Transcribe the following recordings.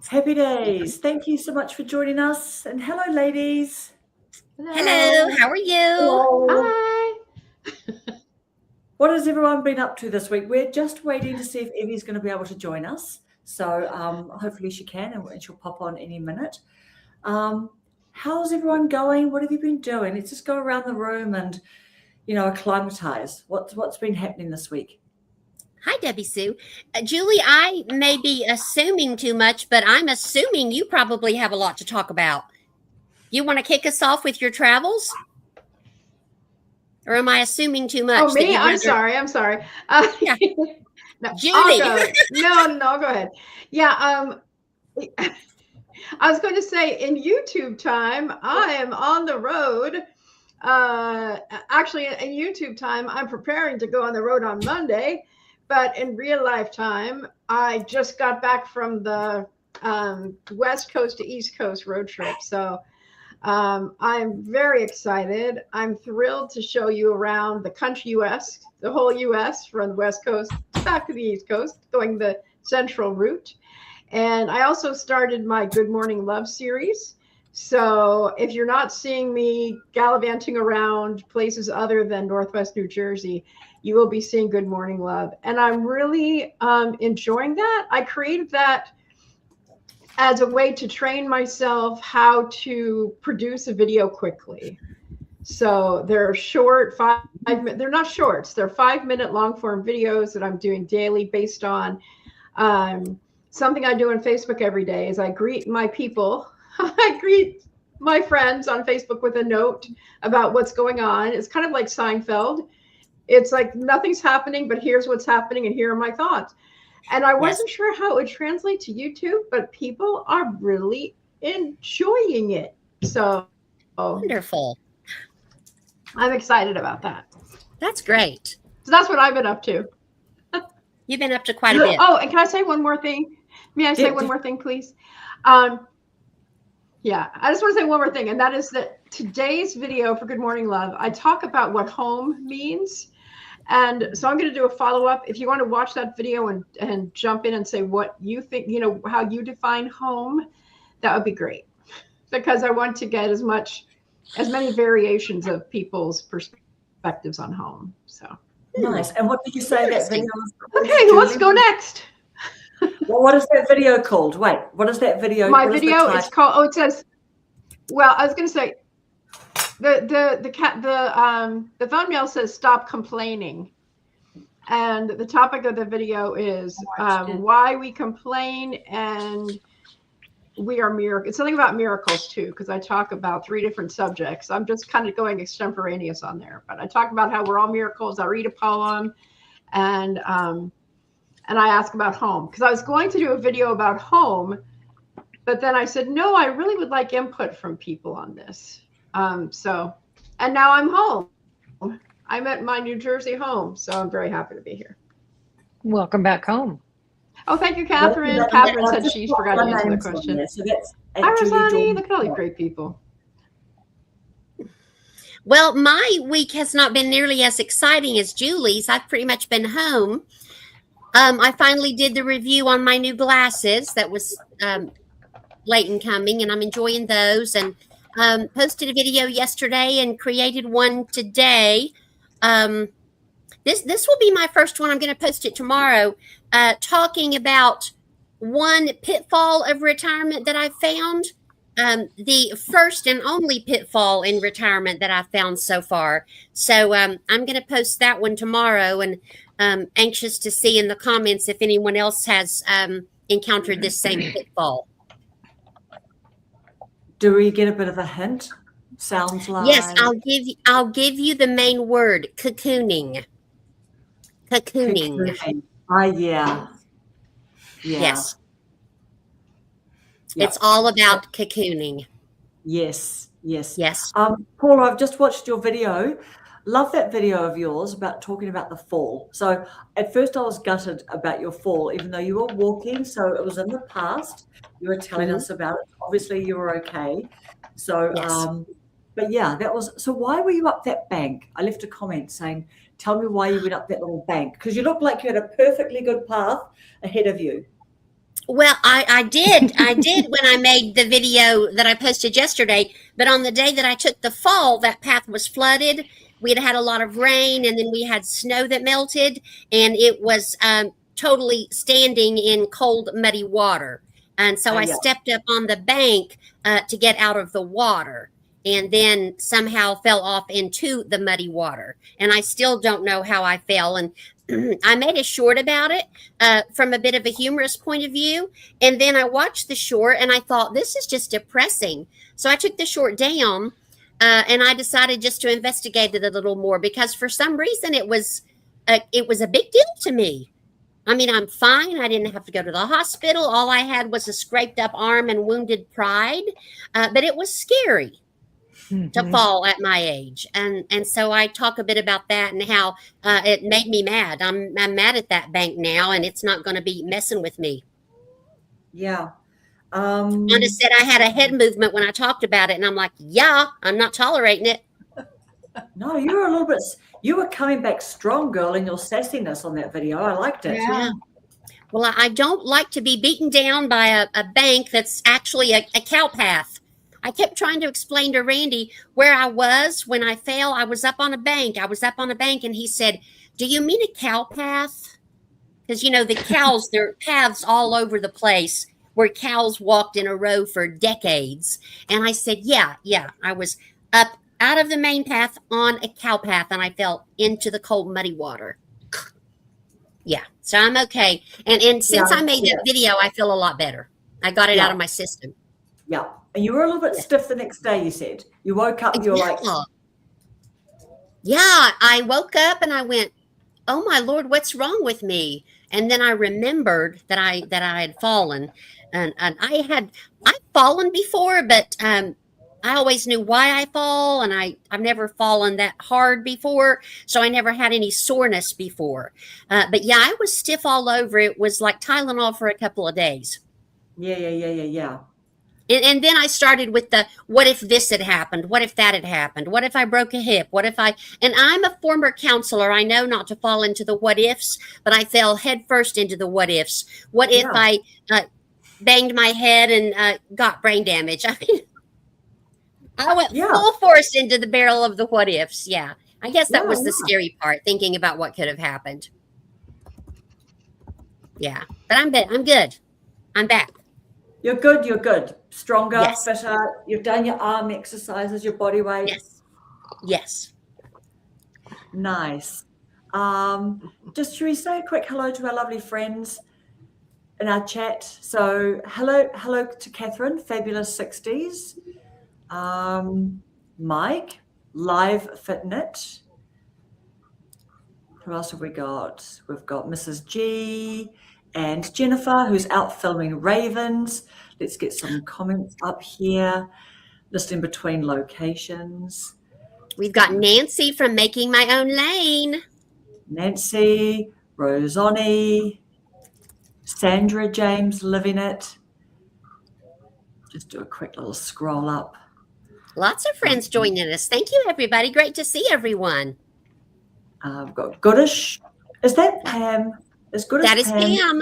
Happy days. Thank you so much for joining us. And hello, ladies. Hello, how are you? Hello. Hi. What has everyone been up to this week? We're just waiting to see if Evie's going to be able to join us. So hopefully she can, and she'll pop on any minute. How's everyone going? What have you been doing? Let's just go around the room and, acclimatize. What's been happening this week? Hi, Debbie Sue. Julie, I may be assuming too much, but I'm assuming you probably have a lot to talk about. You want to kick us off with your travels? Or am I assuming too much? Oh, me? I'm sorry. Yeah. No, Julie. No, go ahead. Yeah. I was going to say in YouTube time, I am on the road. Actually, in YouTube time, I'm preparing to go on the road on Monday. But in real life time, I just got back from the West Coast to East Coast road trip. So I'm very excited. I'm thrilled to show you around the country US, the whole US from the West Coast back to the East Coast, going the central route. And I also started my Good Morning Love series. So if you're not seeing me gallivanting around places other than Northwest New Jersey, you will be seeing Good Morning Love. And I'm really enjoying that. I created that as a way to train myself how to produce a video quickly. So they're short, they're not shorts, they're 5-minute long form videos that I'm doing daily based on something I do on Facebook every day is I greet my people. I greet my friends on Facebook with a note about what's going on. It's kind of like Seinfeld. It's like nothing's happening, but here's what's happening and here are my thoughts. And I wasn't sure how it would translate to YouTube, but people are really enjoying it. So Wonderful. I'm excited about that. That's great. So that's what I've been up to. You've been up to quite a bit. Oh, and can I say one more thing? May I say one more thing, please? Yeah, I just want to say one more thing, and that is that today's video for Good Morning Love, I talk about what home means. And so I'm going to do a follow-up. If you want to watch that video and jump in and say what you think, how you define home, that would be great. Because I want to get as many variations of people's perspectives on home. So nice. And what did you say that video was? Okay, who wants to go next? Well, what is that video called? Wait, what is that video? My video is called. It says. Well, I was going to say, the thumbnail says "Stop Complaining," and the topic of the video is why we complain and we are miracles. It's something about miracles too, because I talk about 3 different subjects. I'm just kind of going extemporaneous on there, but I talk about how we're all miracles. I read a poem, and I ask about home because I was going to do a video about home, but then I said, no, I really would like input from people on this. And now I'm home. I'm at my New Jersey home, so I'm very happy to be here. Welcome back home. Oh, thank you, Catherine. Catherine said she forgot to answer the question. So that's hi, Rosani. Look at all these great people. Well, my week has not been nearly as exciting as Julie's. I've pretty much been home. I finally did the review on my new glasses that was late in coming, and I'm enjoying those. And posted a video yesterday and created one today. This will be my first one. I'm going to post it tomorrow, talking about one pitfall of retirement that I found. The first and only pitfall in retirement that I've found so far. So I'm going to post that one tomorrow, and anxious to see in the comments if anyone else has encountered this same pitfall. Do we get a bit of a hint? Sounds like yes. I'll give you the main word: cocooning. Cocooning. Yeah. Yes. Yep. It's all about cocooning. Yes. Paula, I've just watched your video. Love that video of yours about talking about the fall. So at first I was gutted about your fall, even though you were walking. So it was in the past. You were telling us about it. Obviously you were okay. So, but yeah, that was, so why were you up that bank? I left a comment saying, tell me why you went up that little bank. Because you looked like you had a perfectly good path ahead of you. Well, I did. I did when I made the video that I posted yesterday. But on the day that I took the fall, that path was flooded. We had had a lot of rain, and then we had snow that melted, and it was totally standing in cold, muddy water. And so I Yeah. stepped up on the bank to get out of the water, and then somehow fell off into the muddy water. And I still don't know how I fell. And I made a short about it from a bit of a humorous point of view. And then I watched the short and I thought, this is just depressing. So I took the short down and I decided just to investigate it a little more because for some reason it was a big deal to me. I mean, I'm fine. I didn't have to go to the hospital. All I had was a scraped up arm and wounded pride. But it was scary to fall at my age, and so I talk a bit about that and how it made me mad. I'm mad at that bank now, and it's not going to be messing with me. Yeah. Wanda said I had a head movement when I talked about it, and I'm like, yeah, I'm not tolerating it. No, you were a little bit. You were coming back strong, girl, in your sassiness on that video. I liked it. Yeah. Well, I don't like to be beaten down by a bank that's actually a cow path. I kept trying to explain to Randy where I was when I fell. I was up on a bank. And he said, do you mean a cow path? Because, the cows, there are paths all over the place where cows walked in a row for decades. And I said, yeah, I was up out of the main path on a cow path, and I fell into the cold, muddy water. Yeah, so I'm okay. And since I made that video, I feel a lot better. I got it out of my system. Yeah. And you were a little bit stiff the next day, you said. You woke up, you were like... Yeah, I woke up and I went, oh my Lord, what's wrong with me? And then I remembered that I had fallen. And I've fallen before, but I always knew why I fall. And I've never fallen that hard before. So I never had any soreness before. But yeah, I was stiff all over. It was like Tylenol for a couple of days. Yeah. And then I started with the, what if this had happened? What if that had happened? What if I broke a hip? And I'm a former counselor. I know not to fall into the what ifs, but I fell headfirst into the what ifs. What if I banged my head and got brain damage? I mean, I went full force into the barrel of the what ifs. Yeah. I guess that was the scary part, thinking about what could have happened. Yeah. But I'm good. I'm back. You're good. Stronger, fitter. You've done your arm exercises, your body weight. Yes. Nice. Just should we say a quick hello to our lovely friends in our chat? So hello to Catherine, Fabulous 60s. Mike, Live Fitnet. Who else have we got? We've got Mrs. G and Jennifer, who's out filming ravens. Let's get some comments up here. Listing between locations. We've got Nancy from Making My Own Lane. Nancy, Rosoni, Sandra James, Living It. Just do a quick little scroll up. Lots of friends joining us. Thank you, everybody. Great to see everyone. We've got Goodish. Is that Pam? That is Pam.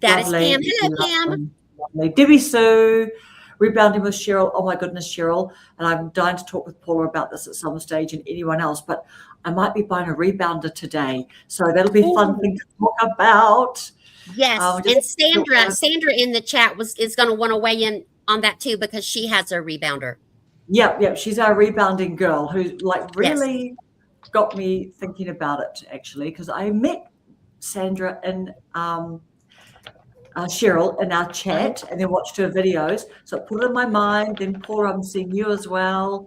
That is Pam. Hello, Pam. Lovely. Debbie Sue, rebounding with Cheryl. Oh my goodness, Cheryl. And I'm dying to talk with Paula about this at some stage and anyone else, but I might be buying a rebounder today. So that'll be a fun thing to talk about. Yes. And Sandra in the chat is going to want to weigh in on that too, because she has a rebounder. Yep. She's our rebounding girl who really got me thinking about it, actually, because I met Sandra and Cheryl in our chat and then watched her videos. So it put it in my mind. Then Paula, I'm seeing you as well.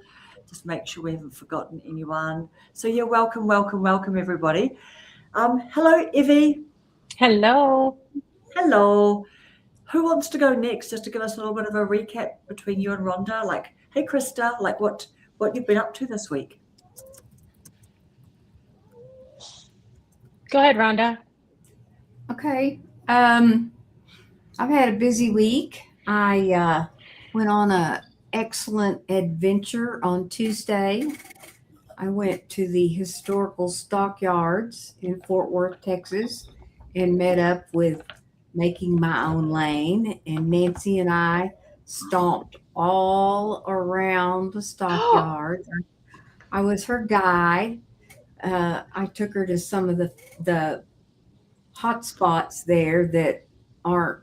Just make sure we haven't forgotten anyone. So yeah, welcome everybody. Hello, Evie. Hello. Who wants to go next, just to give us a little bit of a recap between you and Rhonda? Like, hey, Krista, like what you've been up to this week? Go ahead, Rhonda. Okay. I've had a busy week. I went on an excellent adventure on Tuesday. I went to the historical stockyards in Fort Worth, Texas, and met up with making my own lane, and Nancy and I stomped all around the stockyards. I was her guide. I took her to some of the hot spots there that aren't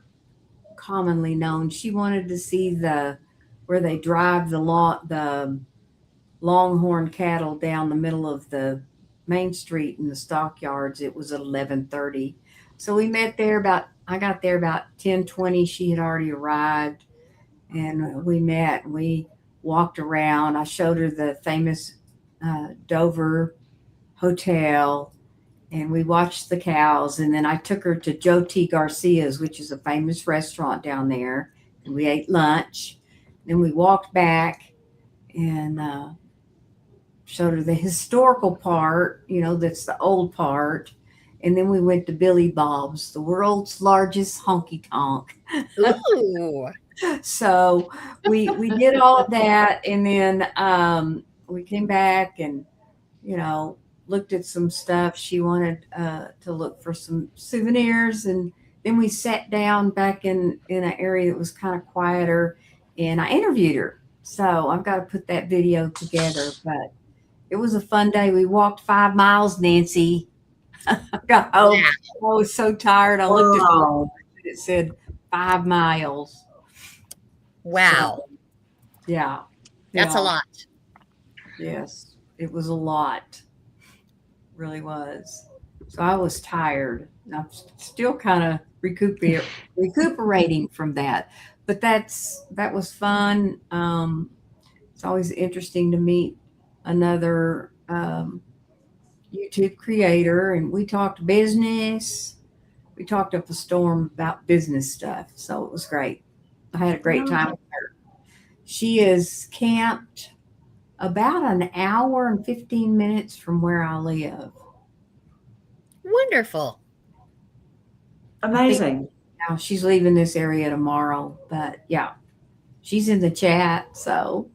commonly known. She wanted to see where they drive the longhorn cattle down the middle of the main street in the stockyards. It was at 11:30. So we met there I got there about 10:20. She had already arrived, and we met. We walked around. I showed her the famous Dover Hotel, and we watched the cows. And then I took her to Joe T. Garcia's, which is a famous restaurant down there, and we ate lunch. Then we walked back and showed her the historical part, that's the old part. And then we went to Billy Bob's, the world's largest honky tonk. Ooh. So we did all of that, and then we came back and looked at some stuff. She wanted to look for some souvenirs, and then we sat down back in an area that was kind of quieter, and I interviewed her. So I've got to put that video together, but it was a fun day. We walked 5 miles, Nancy. I got home. Yeah. I was so tired. I looked at Wow. it. It said 5 miles. Wow. So, yeah. That's a lot. Yes, it was a lot. Really was. So I was tired. I'm still kind of recuperating from that. But that was fun. It's always interesting to meet another YouTube creator, and we talked business. We talked up a storm about business stuff. So it was great. I had a great time with her. She is camped about an hour and 15 minutes from where I live. Wonderful. Amazing. Now she's leaving this area tomorrow, but yeah, she's in the chat. So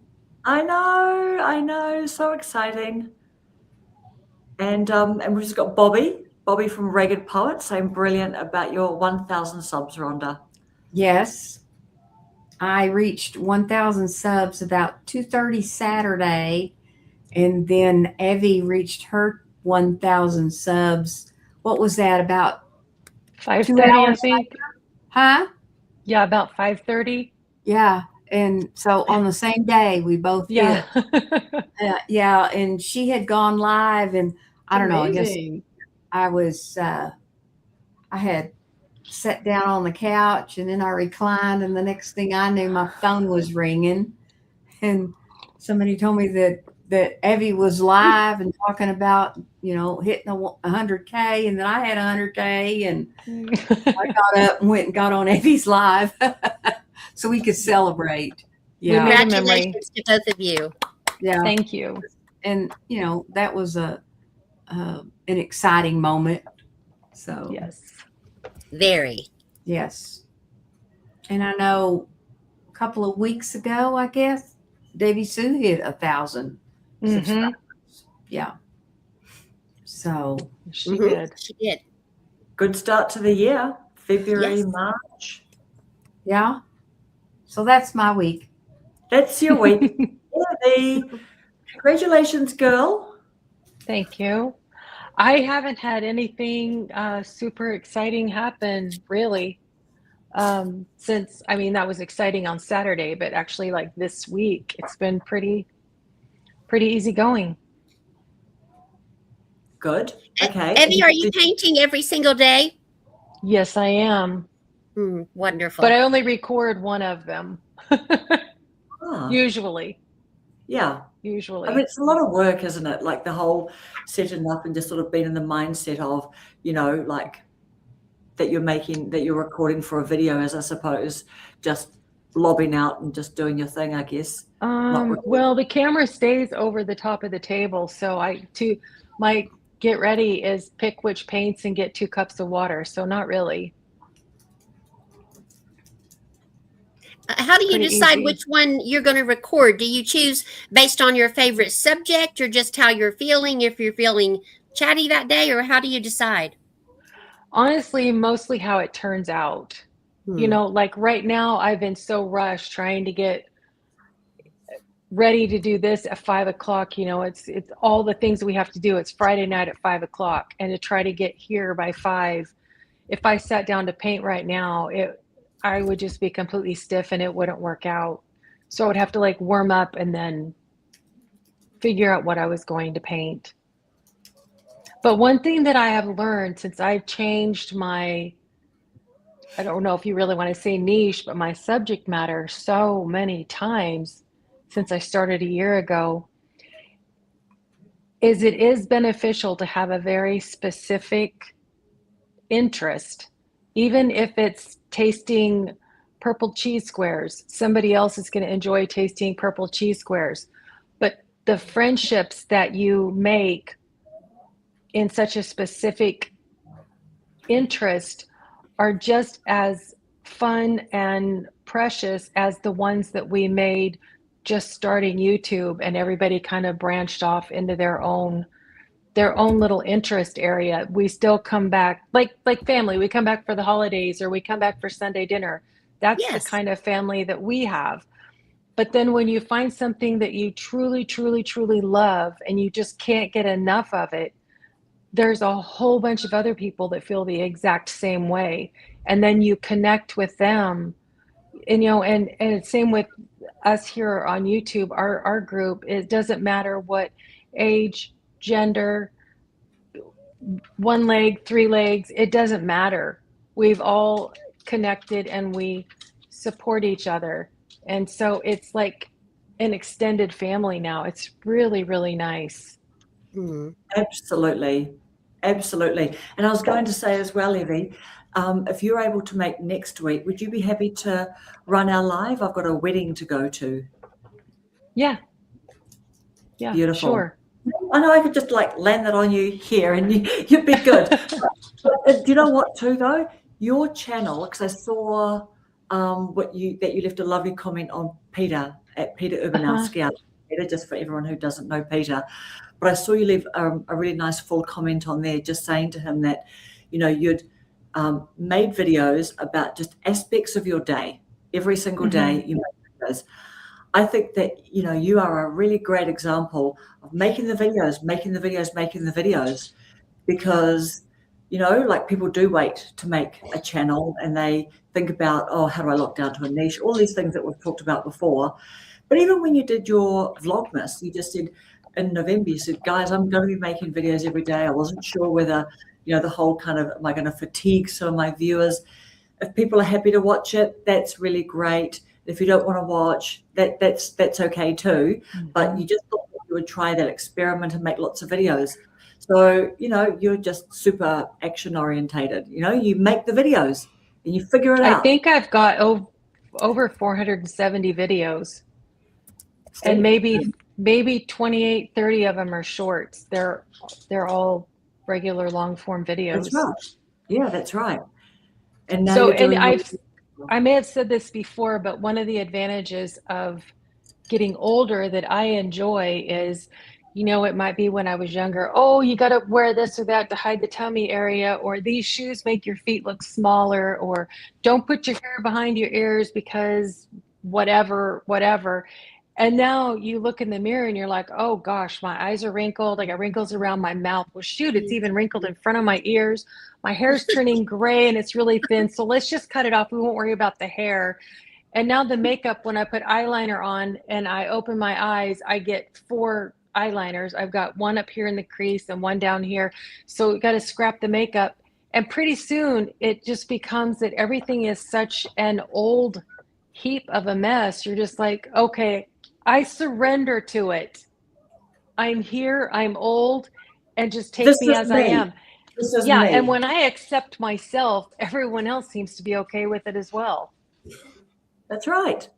I know, so exciting. And we've just got Bobby from Ragged Poet saying brilliant about your 1,000 subs, Rhonda. yes, I reached 1,000 subs about 2:30 Saturday, and then Evie reached her 1,000 subs. What was that, about 5:30, I hours think. Huh? Yeah, about 5:30. Yeah. And so on the same day, we both Yeah. hit. Yeah. And she had gone live, and I don't know, I guess Amazing. I had sat down on the couch, and then I reclined, and the next thing I knew, my phone was ringing, and somebody told me that Evie was live and talking about, hitting 100K, and then I had 100K, and I got up and went and got on Evie's live so we could celebrate. Yeah. made a memory. Congratulations to both of you. Yeah. Thank you. And, that was an exciting moment. So, Yes. Very. yes. And I know a couple of weeks ago, I guess, Davy Sue hit 1,000 Mhm. subscribers. Yeah. So, She Mhm. did. She did. Good start to the year. February, Yes. March. yeah. So that's my week. That's your week. Congratulations, girl. Thank you. I haven't had anything super exciting happen, really, since, that was exciting on Saturday, but actually, like, this week, it's been pretty easy going. Good. Okay. Evie, are you painting every single day? Yes, I am, Wonderful. but I only record one of them. Ah, Usually. yeah. Usually. I mean, it's a lot of work, isn't it? Like the whole setting up and just sort of being in the mindset of, like that you're recording for a video, as I suppose, just lobbing out and just doing your thing, I guess. Well, the camera stays over the top of the table, so my get ready is pick which paints and get 2 cups of water. So not really. How do you Pretty decide easy. which one you're going to record? Do you choose based on your favorite subject, or just how you're feeling, if you're feeling chatty that day, or how do you decide? Honestly, mostly how it turns out. You Hmm. know, like right now, I've been so rushed trying to get ready to do this at 5 o'clock. You know, it's all the things that we have to do. It's Friday night at 5 o'clock, and to try to get here by 5. If I sat down to paint right now, I would just be completely stiff and it wouldn't work out. So I would have to like warm up and then figure out what I was going to paint. But one thing that I have learned since I've changed my, I don't know if you really want to say niche, but my subject matter so many times since I started a year ago, is it is beneficial to have a very specific interest. Even if it's tasting purple cheese squares, somebody else is going to enjoy tasting purple cheese squares. But the friendships that you make in such a specific interest are just as fun and precious as the ones that we made just starting YouTube, and everybody kind of branched off into their own little interest area. We still come back like family. We come back for the holidays, or we come back for Sunday dinner. That's the Yes. kind of family that we have. But then when you find something that you truly, truly, truly love and you just can't get enough of it, there's a whole bunch of other people that feel the exact same way. And then you connect with them. And you know, and same with us here on YouTube, our group. It doesn't matter what age, gender, one leg, 3 legs, it doesn't matter. We've all connected and we support each other. And so it's like an extended family now. It's really, really nice. Hmm. Absolutely. Absolutely. And I was going to say as well, Evie, if you're able to make next week, would you be happy to run our live? I've got a wedding to go to. Yeah. Yeah. Beautiful. Sure. I know I could just like land that on you here and you'd be good. But do you know what too though? Your channel, because I saw that you left a lovely comment on Peter at Peter Urbanowski. Peter, just for everyone who doesn't know Peter. But I saw you leave a really nice full comment on there, just saying to him that, you know, you'd made videos about just aspects of your day. Every single day you make videos. I think that, you know, you are a really great example of making the videos, because, you know, like people do wait to make a channel and they think about, oh, how do I lock down to a niche? All these things that we've talked about before. But even when you did your Vlogmas, you just said in November, you said, guys, I'm going to be making videos every day. I wasn't sure whether, you know, the whole kind of, am I going to fatigue some of my viewers? If people are happy to watch it, that's really great. If you don't want to watch, that's okay too. But you just thought you would try that experiment and make lots of videos. So, you know, you're just super action orientated. You know, you make the videos and you figure it out. I think I've got over 470 videos. See? And maybe 28, 30 of them are shorts. They're all regular long form videos. That's right. Yeah, that's right. And now So, you're doing I may have said this before, but one of the advantages of getting older that I enjoy is, you know, it might be when I was younger, oh, you got to wear this or that to hide the tummy area, or these shoes make your feet look smaller, or don't put your hair behind your ears because whatever. And now you look in the mirror and you're like, oh gosh, my eyes are wrinkled. I got wrinkles around my mouth. Well, shoot, it's even wrinkled in front of my ears. My hair's turning gray and it's really thin. So let's just cut it off. We won't worry about the hair. And now the makeup, when I put eyeliner on and I open my eyes, I get 4 eyeliners. I've got one up here in the crease and one down here. So we got to scrap the makeup. And pretty soon it just becomes that everything is such an old heap of a mess. You're just like, okay, I surrender to it. I'm here, I'm old, and just take me as I am. This is Yeah, me. and when I accept myself, everyone else seems to be okay with it as well. That's right.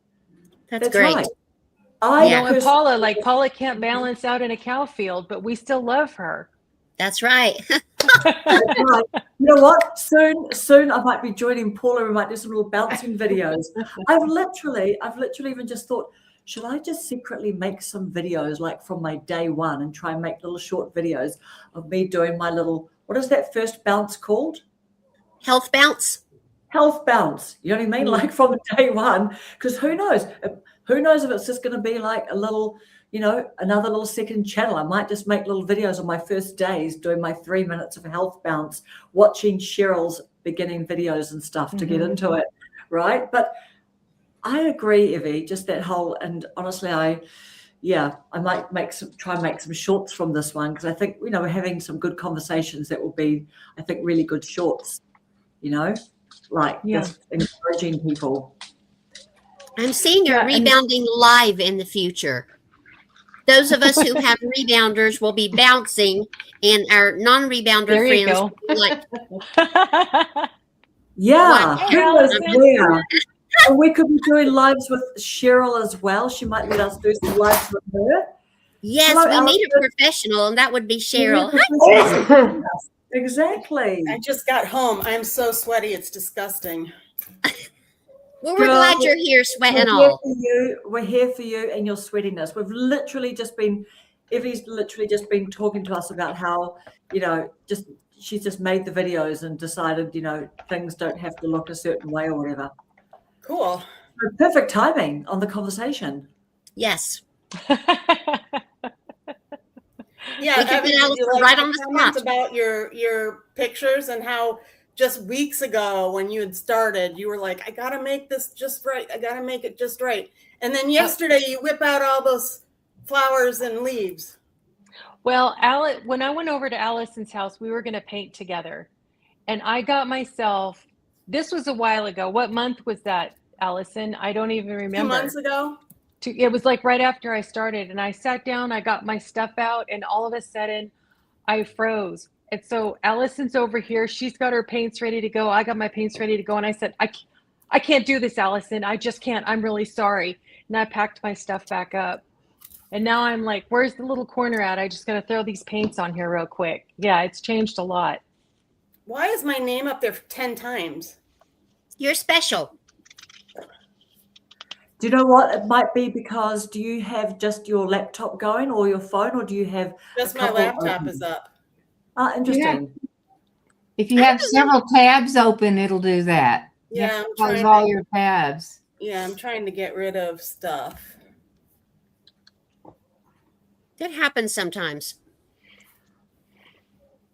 That's great. Right. You know, and Paula can't balance out in a cow field, but we still love her. That's right. That's right. You know what? Soon I might be joining Paula. We might do some little bouncing videos. I've literally even just thought, should I just secretly make some videos like from my day one and try and make little short videos of me doing my little, what is that first bounce called? Health bounce. Health bounce. You know what I mean? Like from day one, because who knows? Who knows if it's just going to be like a little, another little second channel. I might just make little videos on my first days doing my 3 minutes of health bounce, watching Cheryl's beginning videos and stuff to get into it, right? But I agree, Evie, just that whole, and honestly, I might try and make some shorts from this one, because I think, we're having some good conversations that will be, I think, really good shorts, just encouraging people. I'm seeing your rebounding live in the future. Those of us who have rebounders will be bouncing, and our non-rebounder friends will be like, yeah, wow, who knows where? And we could be doing lives with Cheryl as well. She might let us do some lives with her. yes, Hello, we Alison. need a professional, and that would be Cheryl. Exactly. I just got home. I'm so sweaty. It's disgusting. Well, we're glad you're here sweating all. We're here for you and your sweatiness. Evie's literally just been talking to us about how, she's just made the videos and decided, things don't have to look a certain way or whatever. Cool. So perfect timing on the conversation. Yes. Yeah, We can put Allison right on the spot. About your pictures and how just weeks ago when you had started, you were like, I gotta make this just right. I gotta make it just right. And then yesterday you whip out all those flowers and leaves. Well, when I went over to Allison's house, we were going to paint together. And I got myself, this was a while ago. What month was that, Allison? I don't even remember. 2 months ago? It was like right after I started. And I sat down, I got my stuff out, and all of a sudden I froze. And so Allison's over here. She's got her paints ready to go. I got my paints ready to go. And I said, I can't do this, Allison. I just can't. I'm really sorry. And I packed my stuff back up. And now I'm like, where's the little corner at? I just got to throw these paints on here real quick. Yeah, it's changed a lot. Why is my name up there 10 times? You're special. Do you know what? It might be because, do you have just your laptop going or your phone, or do you have Just my laptop is up. Interesting. If you have several tabs open, it'll do that. Yeah, close all your tabs. Yeah, I'm trying to get rid of stuff. That happens sometimes.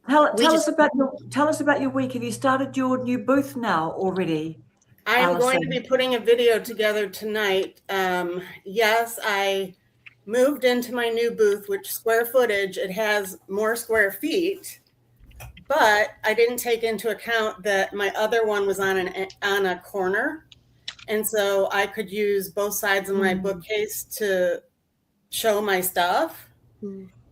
Tell us about your week. Have you started your new booth now already? I'm going to be putting a video together tonight. Yes, I moved into my new booth, which square footage, it has more square feet, but I didn't take into account that my other one was on a corner. And so I could use both sides of my bookcase to show my stuff.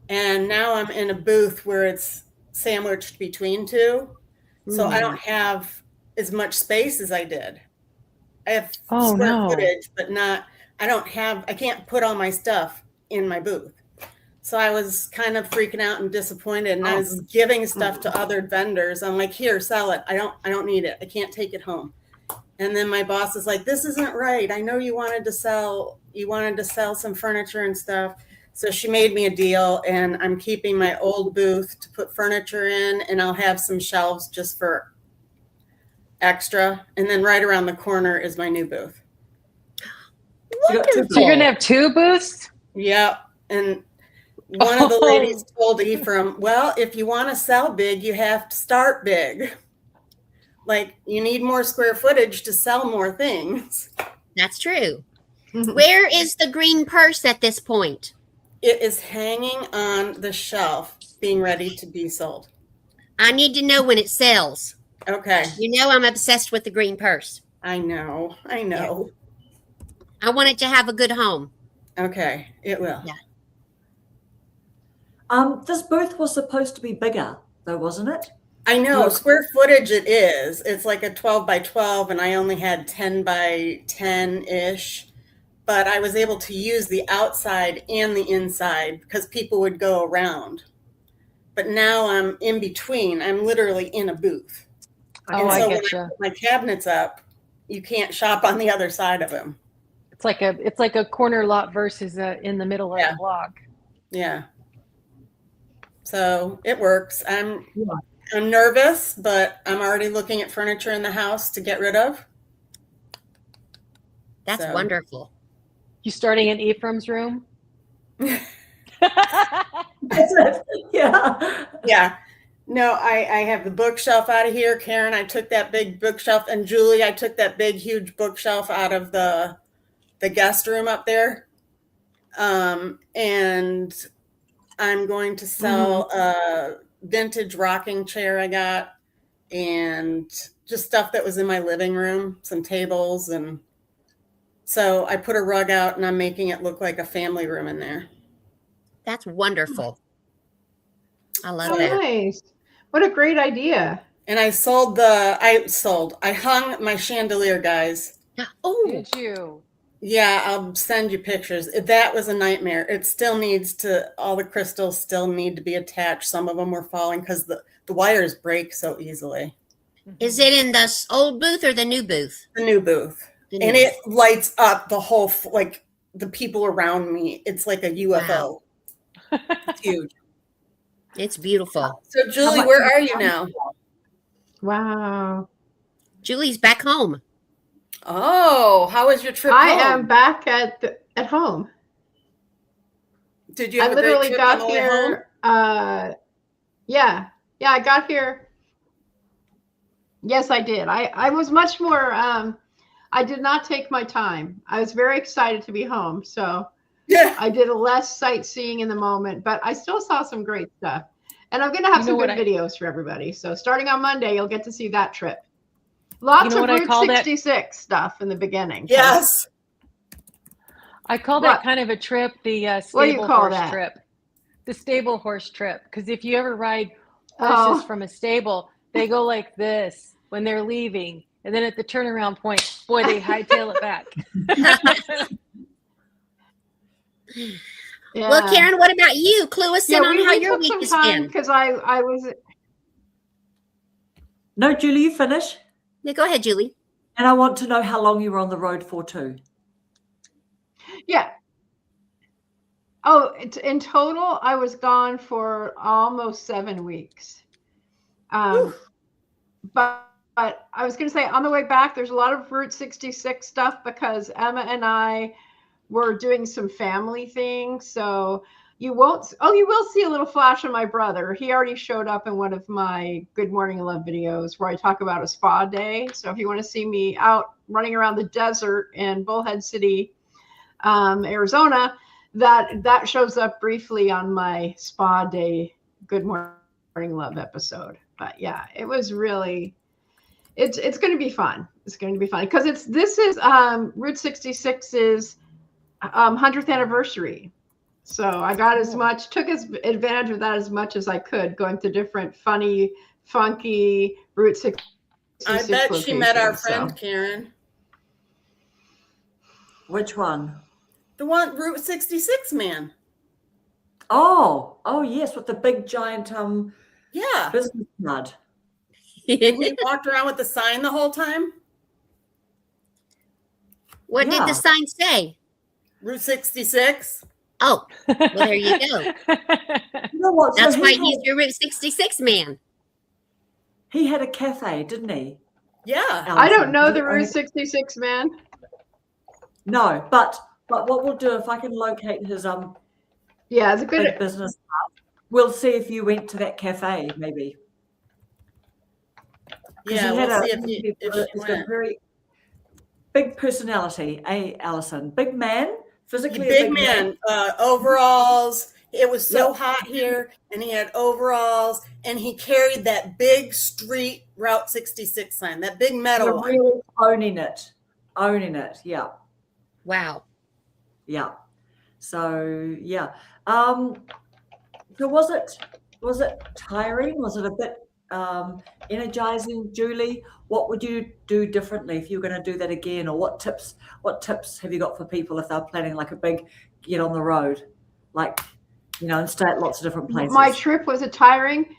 And now I'm in a booth where it's sandwiched between two. So I don't have as much space as I did. I have square footage, but I can't put all my stuff in my booth. So I was kind of freaking out and disappointed, and I was giving stuff to other vendors. I'm like, here, sell it. I don't need it. I can't take it home. And then my boss is like, this isn't right. I know you wanted to sell some furniture and stuff. So she made me a deal, and I'm keeping my old booth to put furniture in, and I'll have some shelves just for extra. And then right around the corner is my new booth. So you're going to have two booths? Yeah. And one of the ladies told Ephraim, well, if you want to sell big, you have to start big. Like, you need more square footage to sell more things. That's true. Where is the green purse at this point? It is hanging on the shelf, being ready to be sold. I need to know when it sells. Okay. You know I'm obsessed with the green purse. I know. Yeah. I want it to have a good home. Okay, it will. Yeah. This booth was supposed to be bigger, though, wasn't it? I know. Square footage it is. It's like a 12 by 12, and I only had 10 by 10-ish. But I was able to use the outside and the inside because people would go around. But now I'm in between. I'm literally in a booth. And so when I put my cabinets up, you can't shop on the other side of them. It's like a corner lot versus in the middle of the block. Yeah. So it works. I'm nervous, but I'm already looking at furniture in the house to get rid of. That's So. wonderful. You starting in Ephraim's room? That's it. Yeah. Yeah. No, I have the bookshelf out of here. Karen, I took that big bookshelf, and Julie, I took that big, huge bookshelf out of the guest room up there. And I'm going to sell a vintage rocking chair I got, and just stuff that was in my living room, some tables. And so I put a rug out, and I'm making it look like a family room in there. That's wonderful. I love Oh, that. nice. What a great idea. And I hung my chandelier, guys. Oh, Did you? Yeah, I'll send you pictures. That was a nightmare. It still needs to, all the crystals still need to be attached. Some of them were falling because the wires break so easily. is it in the old booth or the new booth? The new booth. The new And it lights up the whole, like the people around me. It's like a UFO. It's huge. It's beautiful. So Julie, where are you now? Wow. Julie's back home. Oh, how was your trip I home? am back at home. Did you have I a great literally trip on the got way home? here. Yeah, I got here. Yes, I did. I was much more. I did not take my time. I was very excited to be home, so Yeah. I did a less sightseeing in the moment, but I still saw some great stuff. And I'm going to have some good videos for everybody. So starting on Monday, you'll get to see that trip. Lots of Route 66 stuff in the beginning. Yes. I call that kind of a trip the stable horse trip. The stable horse trip. Because if you ever ride horses from a stable, they go like this when they're leaving. And then at the turnaround point, boy, they hightail it back. Yeah. Well, Karen, what about you? Clue us in on how your week has been. Because I was. No, Julie, you finish. Yeah, go ahead, Julie. And I want to know how long you were on the road for too. Yeah. Oh, in total, I was gone for almost 7 weeks. But I was going to say on the way back, there's a lot of Route 66 stuff because Emma and I were doing some family things. So you will see a little flash of my brother. He already showed up in one of my Good Morning Love videos where I talk about a spa day. So if you want to see me out running around the desert in Bullhead City, Arizona, that shows up briefly on my spa day Good Morning Love episode. But yeah, it was really, it's going to be fun. It's going to be fun because this is Route 66's 100th anniversary. So I got took advantage of that as much as I could, going to different funny, funky Route 66 I bet she met our friend Karen. Which one? The one, Route 66 man. Oh, yes, with the big giant yeah, business card. We walked around with the sign the whole time. What did the sign say? Route 66. Oh, well, there you go. You know what? That's why he's your Route 66 man. He had a cafe, didn't he? Yeah. Allison? I don't know the Route 66 man. No, but what we'll do, if I can locate his it's a good big business card, we'll see if you went to that cafe, maybe. Yeah, we'll see if he's got a very big personality, Allison? Big man, physically big man. Overalls. It was so hot here, and he had overalls, and he carried that big street Route 66 sign, that big metal one. Really owning it. Yeah. Wow. Yeah. So yeah. So was it tiring? Was it a bit energizing, Julie? What would you do differently if you were going to do that again? Or what tips have you got for people if they're planning like a big get on the road, like, and stay at lots of different places? My trip was tiring.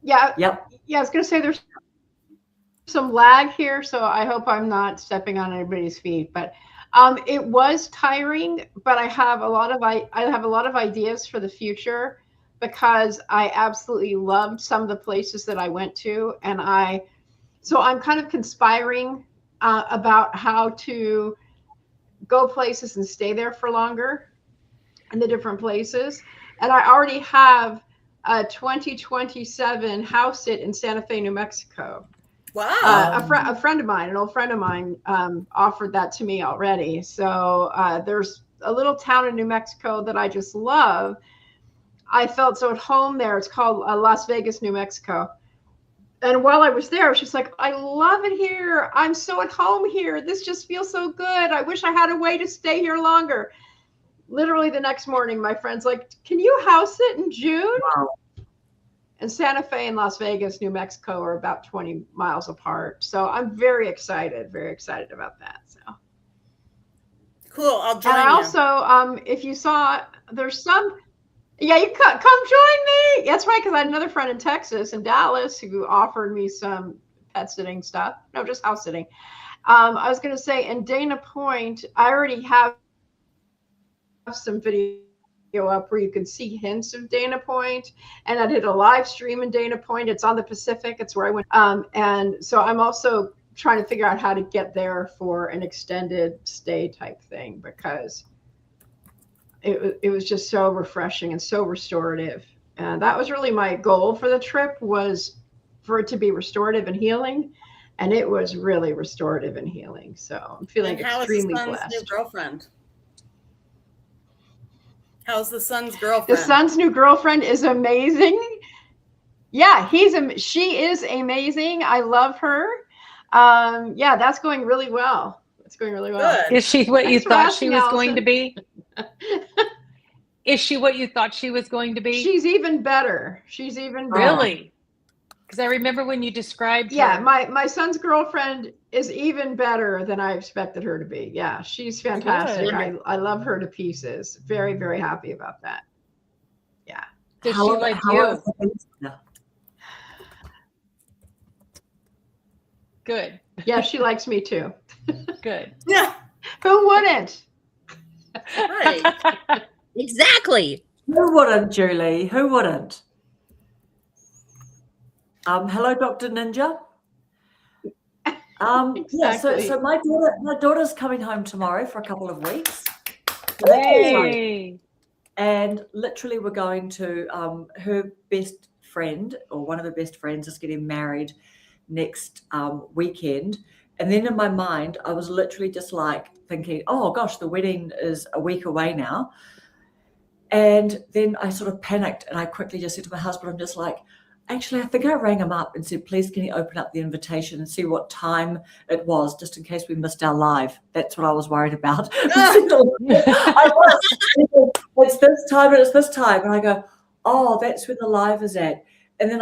Yeah. Yep. Yeah, I was going to say there's some lag here, so I hope I'm not stepping on anybody's feet. But it was tiring, but I have a lot of ideas for the future. because I absolutely loved some of the places that I went to. And so I'm kind of conspiring about how to go places and stay there for longer in the different places. And I already have a 2027 house sit in Santa Fe, New Mexico. Wow. A friend of mine, an old friend of mine, offered that to me already. So there's a little town in New Mexico that I just love. I felt so at home there. It's called Las Vegas, New Mexico. And while I was there, she's like, I love it here. I'm so at home here. This just feels so good. I wish I had a way to stay here longer. Literally the next morning, my friend's like, can you house it in June? Wow. And Santa Fe and Las Vegas, New Mexico are about 20 miles apart. So I'm very excited about that. So Cool. I'll join and I you. also, if you saw, there's some, yeah, you come join me. That's right, because I had another friend in Texas, in Dallas, who offered me some pet sitting stuff. No, just house sitting. I was going to say, in Dana Point, I already have some video up where you can see hints of Dana Point, and I did a live stream in Dana Point. It's on the Pacific. It's where I went. And so I'm also trying to figure out how to get there for an extended stay type thing, because it was just so refreshing and so restorative. And that was really my goal for the trip, was for it to be restorative and healing. And it was really restorative and healing. So I'm feeling extremely blessed. How's the son's new girlfriend? How's the son's girlfriend? The son's new girlfriend is amazing. Yeah, she is amazing. I love her. Yeah, that's going really well. It's going really well. Good. Is she what you Thanks for thought asking, she was Allison. going to be? Is she what you thought she was going to be? She's even better. She's even better. Really? Because I remember when you described Yeah, her. my son's girlfriend is even better than I expected her to be. Yeah, she's fantastic. Good. I love her to pieces. Very, very happy about that. Yeah. Does How she long- like how you? long has it been? Yeah. Good. Yeah, she likes me too. Good. Yeah. Who wouldn't? Right. Exactly. Who wouldn't, Julie? Who wouldn't? Hello, Dr. Ninja. Yeah, so Exactly. my daughter's coming home tomorrow for a couple of weeks. So that's exciting. Yay. And literally we're going to her best friend, or one of her best friends, is getting married next weekend. And then in my mind, I was literally just like thinking, oh gosh, the wedding is a week away now. And then I sort of panicked, and I quickly just said to my husband, I'm just like, actually, I think I rang him up and said, please, can you open up the invitation and see what time it was, just in case we missed our live. That's what I was worried about. I was. It's this time and it's this time. And I go, oh, that's when the live is at. And then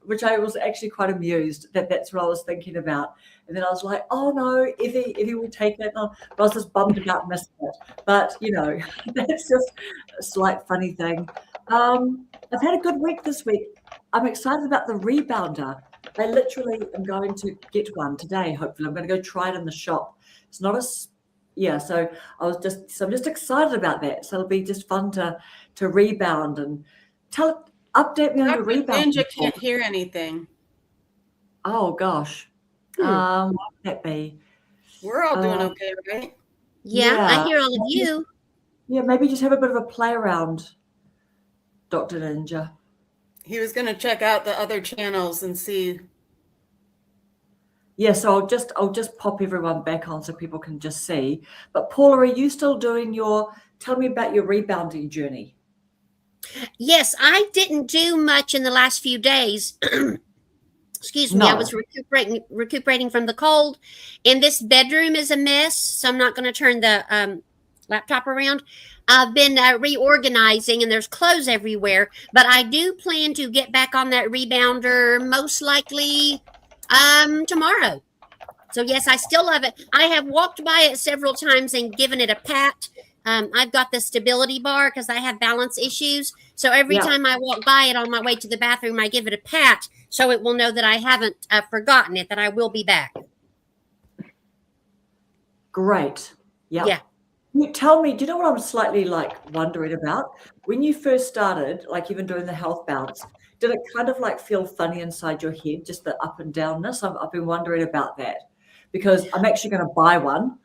which I was actually quite amused that that's what I was thinking about. And then I was like, oh no, Evie will take it. But I was just bummed about missing it. But, that's just a slight funny thing. I've had a good week this week. I'm excited about the rebounder. I literally am going to get one today, hopefully. I'm going to go try it in the shop. It's not so I'm just excited about that. So it'll be just fun to rebound and update me on your rebound. Ninja can't hear anything. Oh gosh. What would that be? We're all doing okay, right? Yeah, Yeah. I hear all of you. Yeah, maybe just have a bit of a play around, Dr. Ninja. He was going to check out the other channels and see. Yeah, so I'll just pop everyone back on so people can just see. But Paula, are you still doing tell me about your rebounding journey? Yes, I didn't do much in the last few days. Excuse me, No. I was recuperating from the cold, and this bedroom is a mess, so I'm not going to turn the laptop around. I've been reorganizing, and there's clothes everywhere, but I do plan to get back on that rebounder most likely tomorrow. So yes, I still love it. I have walked by it several times and given it a pat. I've got the stability bar because I have balance issues. So every time I walk by it on my way to the bathroom, I give it a pat so it will know that I haven't forgotten it, that I will be back. Great. Yep. Yeah. You tell me, do you know what I'm slightly like wondering about? When you first started, like even doing the health bounce, did it kind of like feel funny inside your head, just the up and downness? I've been wondering about that because I'm actually going to buy one,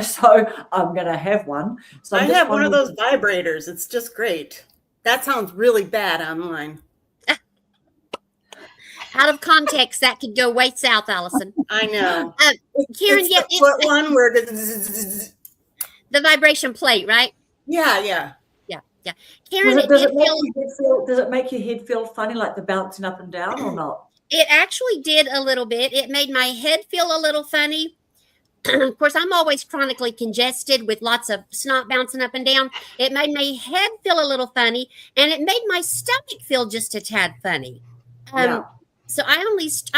so I'm going to have one. So I I'm just have one of wondering. those vibrators. It's just great. That sounds really bad online. Out of context, that could go way south, Allison. I know. Karen, It's yeah, the foot one where the vibration plate, right? yeah. Yeah. Karen, Does it it make feel. your head feel? Does it make your head feel funny, like the bouncing up and down, or not? It actually did a little bit. It made my head feel a little funny. Of course, I'm always chronically congested with lots of snot bouncing up and down. It made my head feel a little funny, and it made my stomach feel just a tad funny. Yeah. So I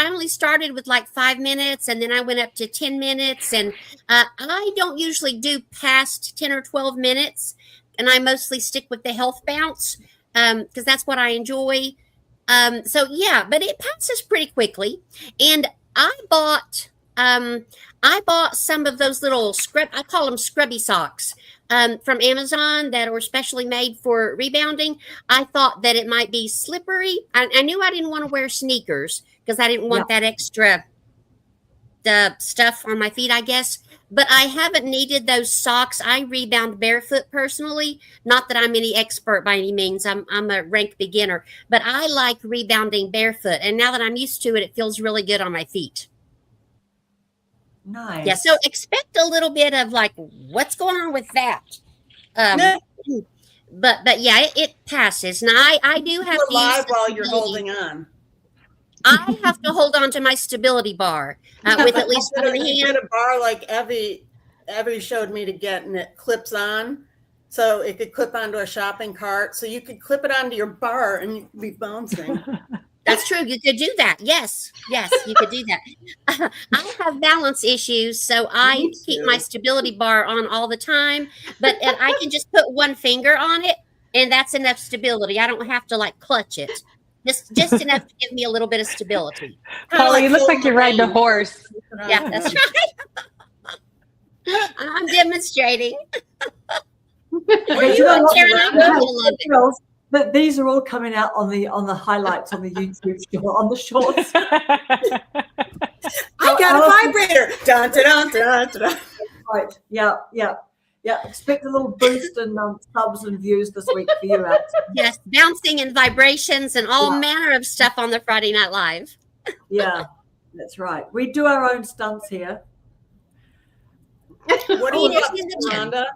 only started with like 5 minutes, and then I went up to 10 minutes, and I don't usually do past 10 or 12 minutes, and I mostly stick with the health bounce because that's what I enjoy. So yeah, but it passes pretty quickly, and I bought some of those little I call them scrubby socks from Amazon that are specially made for rebounding. I thought that it might be slippery. I knew I didn't want to wear sneakers because I didn't want that extra the stuff on my feet, I guess. But I haven't needed those socks. I rebound barefoot personally. Not that I'm any expert by any means. I'm a rank beginner, but I like rebounding barefoot. And now that I'm used to it, it feels really good on my feet. Nice. Yeah, so expect a little bit of like, what's going on with that? But yeah, it passes. Now I do have to live use while you're holding on. I have to hold on to my stability bar with at least one hand. Get a bar like Evie showed me to get, and it clips on, so it could clip onto a shopping cart. So you could clip it onto your bar and you could be bouncing. That's true. You could do that. Yes, you could do that. I have balance issues, so I keep my stability bar on all the time. But I can just put one finger on it, and that's enough stability. I don't have to like clutch it. Just enough to give me a little bit of stability. Polly, you look like you're riding a horse. Yeah, that's right. I'm demonstrating. But these are all coming out on the highlights on the YouTube on the shorts. I got a vibrator. Dun, dun, dun, dun, dun. Right. Yeah. Expect a little boost in subs and views this week for you, Alex. Yes, bouncing and vibrations and all manner of stuff on the Friday Night Live. Yeah, that's right. We do our own stunts here. What are you up to, Rhonda?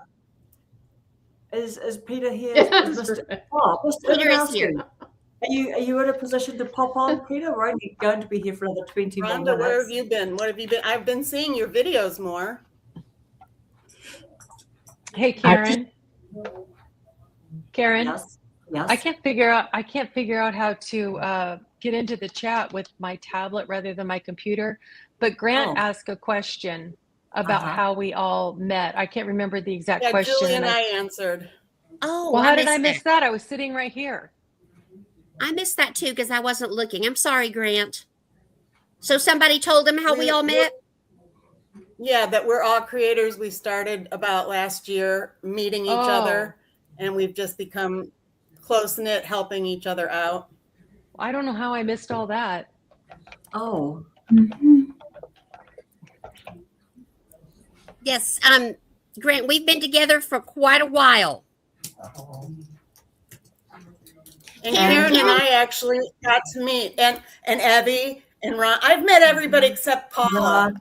Is Peter here? Mr. Peter is here. Are you in a position to pop on, Peter? We're only going to be here for another 20 minutes. Rhonda, where have you been? What have you been? I've been seeing your videos more. Hey, Karen. Karen. Yes. I can't figure out how to get into the chat with my tablet rather than my computer. But Grant asked a question about how we all met. I can't remember the exact question. Julie and I answered. Oh, well, how did I miss that? I was sitting right here. I missed that too because I wasn't looking. I'm sorry, Grant. So somebody told him how we all met? Yeah, that we're all creators. We started about last year meeting each other, and we've just become close-knit, helping each other out. I don't know how I missed all that. Oh. Mm-hmm. Yes, Grant, we've been together for quite a while. And Karen and I actually got to meet, and Evie and Ron. I've met everybody except Paula.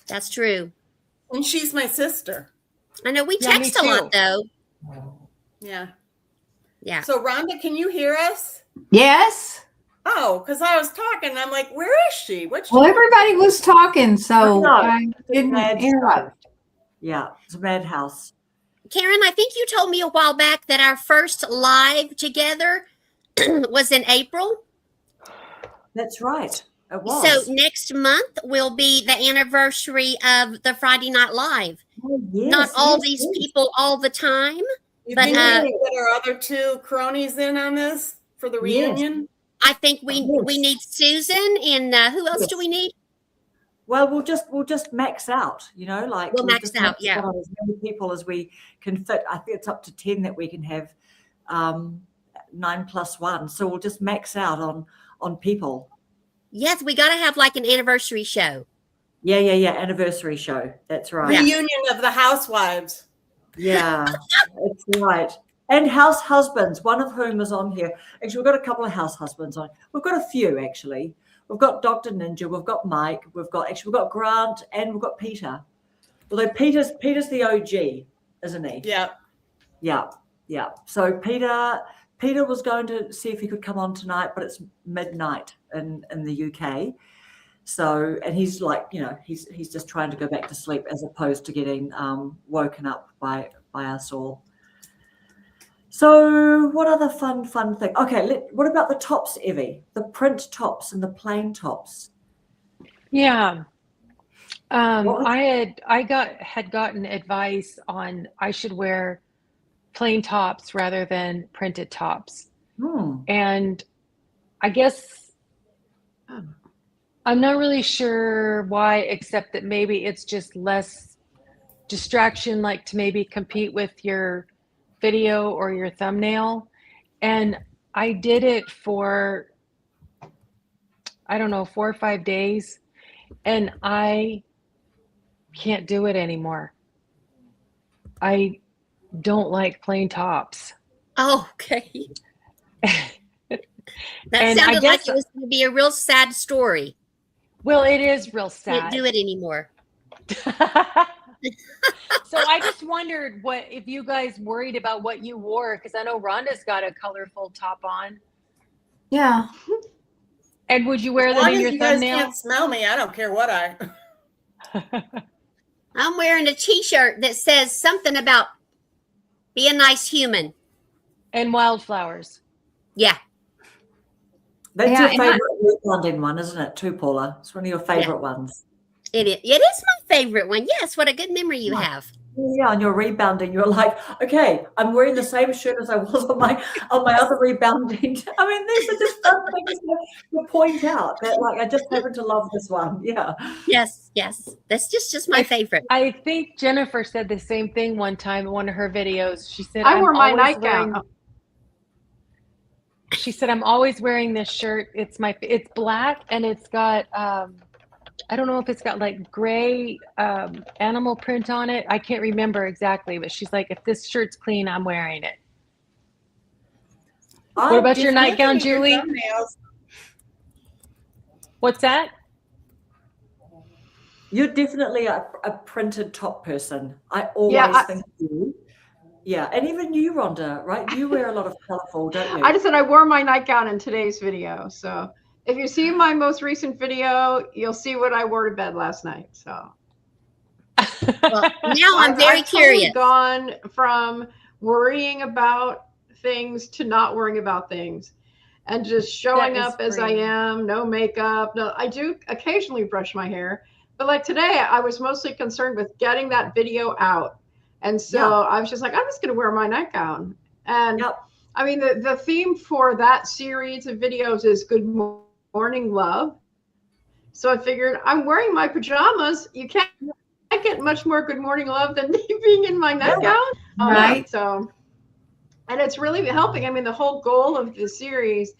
That's true. And she's my sister. I know we text a lot though. Yeah. Yeah. So Rhonda, can you hear us? Yes. Oh, because I was talking. I'm like, where is she? Well, everybody was talking, so I didn't interrupt. Yeah, it's a madhouse. Karen, I think you told me a while back that our first live together was in April. That's right. It was. So next month will be the anniversary of the Friday Night Live. Oh, yes, not all these people all the time. You but think we get our other two cronies in on this for the reunion? I think we need Susan and who else do we need? Well, we'll just max out, you know, like We'll max just out, yeah. out as many people as we can fit. I think it's up to 10 that we can have, 9+1. So we'll just max out on people. Yes, we got to have like an anniversary show. Yeah. Anniversary show. That's right. Yeah. Reunion of the housewives. Yeah, that's right. And house husbands, one of whom is on here. Actually, we've got a couple of house husbands on. We've got a few, actually. We've got Dr. Ninja, we've got Mike, we've got Grant, and we've got Peter. Although Peter's the OG, isn't he? Yeah. Yeah. So Peter was going to see if he could come on tonight, but it's midnight in the UK. So, and he's like, you know, he's just trying to go back to sleep as opposed to getting woken up by us all. So what other fun thing? Okay, what about the tops, Evie? The print tops and the plain tops. Yeah. I had gotten advice on I should wear plain tops rather than printed tops. And I guess I'm not really sure why, except that maybe it's just less distraction, like to maybe compete with your video or your thumbnail. And I did it for, I don't know, 4 or 5 days, and I can't do it anymore. I don't like plain tops. Oh, okay. That And sounded I guess, like it was going to be a real sad story. well, it is real sad. Can't do it anymore. So I just wondered if you guys worried about what you wore, because I know Rhonda's got a colorful top on. Yeah. And would you wear As that long in as your you guys thumbnail? can't smell me, I don't care what I. I'm wearing a t-shirt that says something about be a nice human. And wildflowers. Yeah. That's Yeah, your and favorite London one, isn't it, too, Paula? It's one of your favorite ones. It is my favorite one. Yes, what a good memory you have. Yeah, and you're rebounding. You're like, okay, I'm wearing the same shirt as I was on my other rebounding. I mean, these are just fun things to point out that, like, I just happen to love this one. Yeah. Yes. That's just my favorite. I think Jennifer said the same thing one time in one of her videos. She said, I wore my always nightgown. She said, I'm always wearing this shirt. It's black, and it's got, I don't know if it's got like gray animal print on it. I can't remember exactly, but she's like, if this shirt's clean, I'm wearing it. What about your nightgown, Julie? What's that? You're definitely a printed top person. I always think you. Yeah, and even you, Rhonda, right? You wear a lot of colorful, don't you? I just said I wore my nightgown in today's video. So if you see my most recent video, you'll see what I wore to bed last night. So Well, now I'm very curious. Totally gone from worrying about things to not worrying about things, and just showing up as I am, no makeup. No, I do occasionally brush my hair, but like today, I was mostly concerned with getting that video out. And so I was just like, I'm just going to wear my nightgown. And I mean, the theme for that series of videos is Good Morning Love. So I figured I'm wearing my pajamas. You can't get much more good morning love than me being in my nightgown. Right. So, and it's really helping. I mean, the whole goal of the series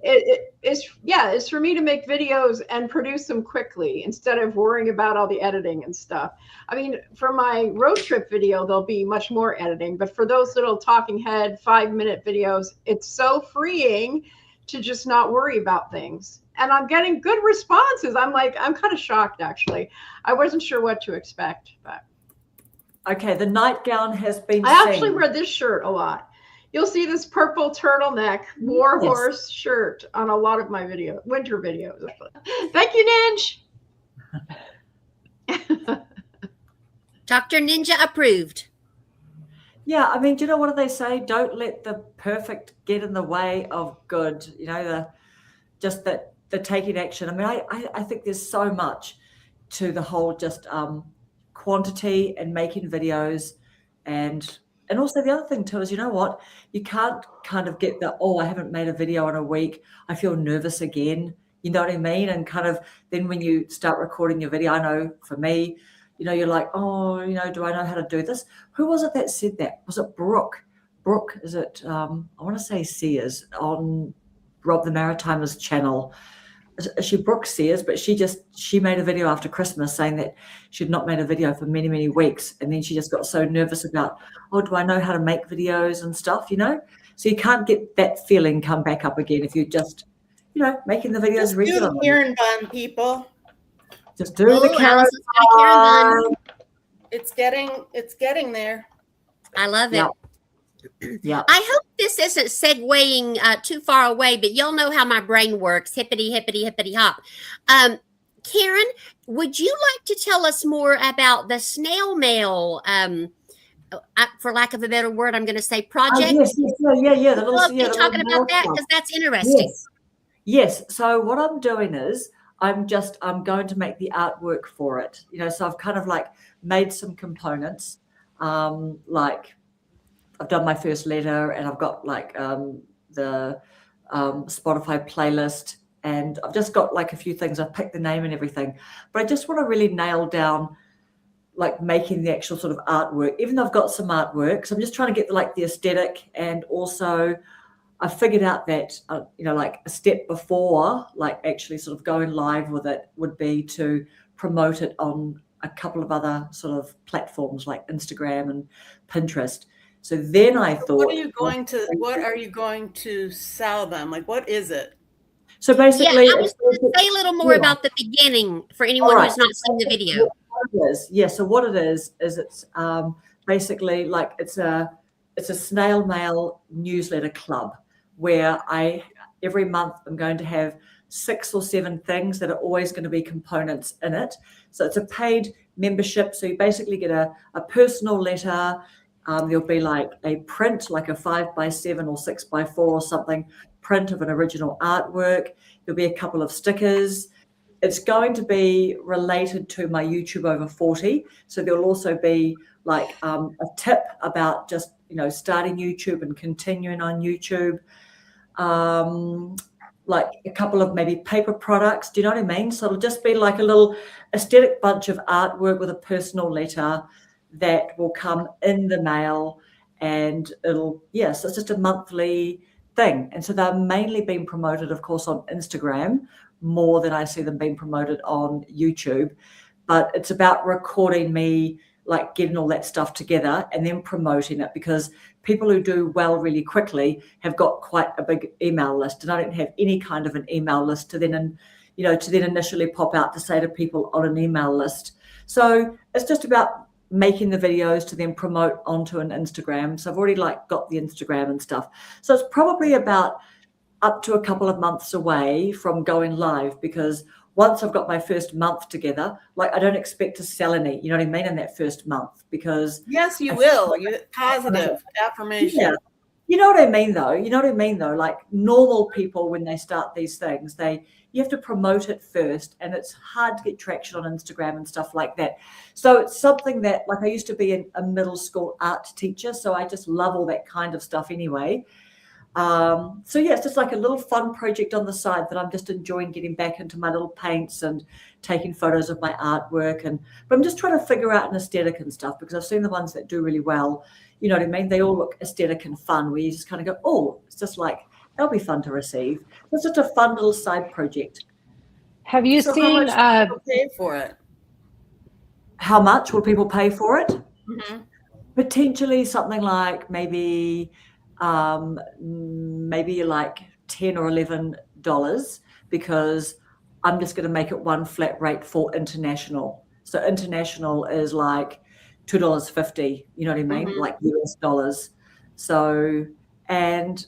is for me to make videos and produce them quickly instead of worrying about all the editing and stuff. I mean, for my road trip video, there'll be much more editing, but for those little talking head 5-minute videos, it's so freeing to just not worry about things. And I'm getting good responses. I'm kind of shocked, actually. I wasn't sure what to expect, but. Okay, the nightgown has been I seen. actually wear this shirt a lot. You'll see this purple turtleneck warhorse shirt on a lot of my winter videos. Thank you, Ninja. Dr. Ninja approved. Yeah, I mean, do you know what do they say? Don't let the perfect get in the way of good. You know, the taking action. I mean, I think there's so much to the whole just quantity and making videos, and also the other thing too is, you know what, you can't kind of get I haven't made a video in a week, I feel nervous again. You know what I mean? And kind of then when you start recording your video, I know for me, you're like, oh, do I know how to do this? Who was it that said that? Was it Brooke? Brooke, is it? I want to say Sears on Rob the Maritimer's channel. Is she Brooke Sears? But she made a video after Christmas saying that she'd not made a video for many, many weeks. And then she just got so nervous about, oh, do I know how to make videos and stuff, So you can't get that feeling come back up again if you just, making the videos Just regularly. do the Karen bun, people. Just do the Karen bun. It's getting there. I love it. Yeah. Yeah. I hope this isn't segueing too far away, but y'all know how my brain works. Hippity, hippity, hippity hop. Karen, would you like to tell us more about the snail mail, for lack of a better word, I'm going to say project? Yes, yeah. The little, talking about that because that's interesting. Yes. So what I'm doing is I'm going to make the artwork for it. So I've kind of like made some components, like I've done my first letter, and I've got like the Spotify playlist, and I've just got like a few things. I've picked the name and everything, but I just want to really nail down like making the actual sort of artwork, even though I've got some artwork. So I'm just trying to get like the aesthetic, and also I figured out that, like a step before, like actually sort of going live with it would be to promote it on a couple of other sort of platforms like Instagram and Pinterest. So then I thought, what are you going to sell them? Like, what is it? So basically, I was going to say a little more about the beginning for anyone who's not seen the video. So what it is it's basically like it's a snail mail newsletter club where every month I'm going to have 6 or 7 things that are always going to be components in it. So it's a paid membership. So you basically get a personal letter. There'll be like a print, like a 5x7 or 6x4 or something, print of an original artwork. There'll be a couple of stickers. It's going to be related to my YouTube over 40. So there'll also be like a tip about just, starting YouTube and continuing on YouTube. Like a couple of maybe paper products. Do you know what I mean? So it'll just be like a little aesthetic bunch of artwork with a personal letter that will come in the mail, and so it's just a monthly thing. And so they're mainly being promoted, of course, on Instagram more than I see them being promoted on YouTube. But it's about recording me, like getting all that stuff together and then promoting it, because people who do well really quickly have got quite a big email list, and I don't have any kind of an email list to then initially pop out to say to people on an email list. So it's just about making the videos to then promote onto an Instagram. So I've already like got the Instagram and stuff. So it's probably about up to a couple of months away from going live, because once I've got my first month together, like I don't expect to sell any, you know what I mean, in that first month, because yes, you will. You positive affirmation. Yeah. You know what I mean though? Like normal people, when they start these things, you have to promote it first, and it's hard to get traction on Instagram and stuff like that. So it's something that, like, I used to be a middle school art teacher, so I just love all that kind of stuff anyway. It's just like a little fun project on the side that I'm just enjoying getting back into my little paints and taking photos of my artwork. But I'm just trying to figure out an aesthetic and stuff, because I've seen the ones that do really well. You know what I mean? They all look aesthetic and fun, where you just kind of go, oh, it's just like, that'll be fun to receive. It's just a fun little side project. Have you seen? How much will people pay for it? How much will people pay for it? Mm-hmm. Potentially something like maybe like $10 or $11, because I'm just going to make it one flat rate for international. So international is like $2.50. You know what I mean? Mm-hmm. Like US dollars. So, and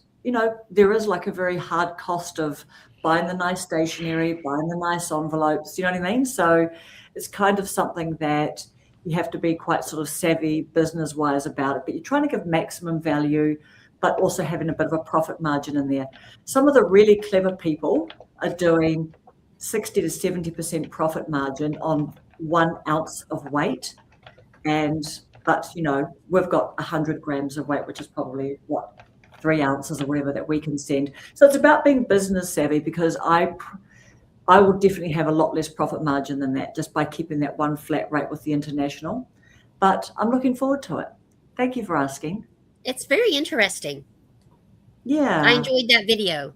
there is like a very hard cost of buying the nice stationery, buying the nice envelopes, you know what I mean? So it's kind of something that you have to be quite sort of savvy business-wise about it, but you're trying to give maximum value, but also having a bit of a profit margin in there. Some of the really clever people are doing 60 to 70% profit margin on 1 ounce of weight. But we've got 100 grams of weight, which is probably 3 ounces or whatever that we can send. So it's about being business savvy, because I would definitely have a lot less profit margin than that just by keeping that one flat rate with the international. But I'm looking forward to it. Thank you for asking. It's very interesting. Yeah. I enjoyed that video.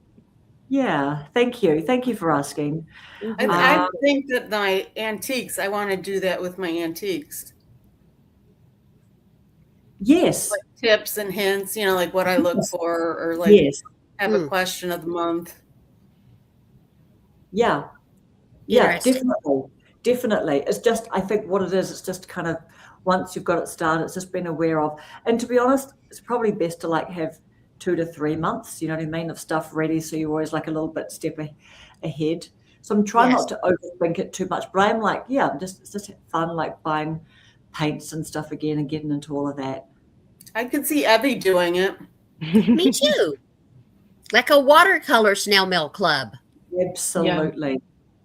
Yeah. Thank you. Thank you for asking. I think that my antiques, I want to do that with my antiques. Yes. Like tips and hints, you know, like what I look for, or like Yes. have a question of the month. Yeah. Yeah, Interesting. definitely. It's just, I think what it is, it's just kind of once you've got it started, it's just been aware of. And to be honest, it's probably best to like have 2 to 3 months, you know what I mean, of stuff ready. So you're always like a little bit step ahead. So I'm trying not to overthink it too much, but I'm like, yeah, it's just fun, like buying paints and stuff again and getting into all of that. I could see Evie doing it. Me too. Like a watercolor snail mail club. Absolutely. Yeah.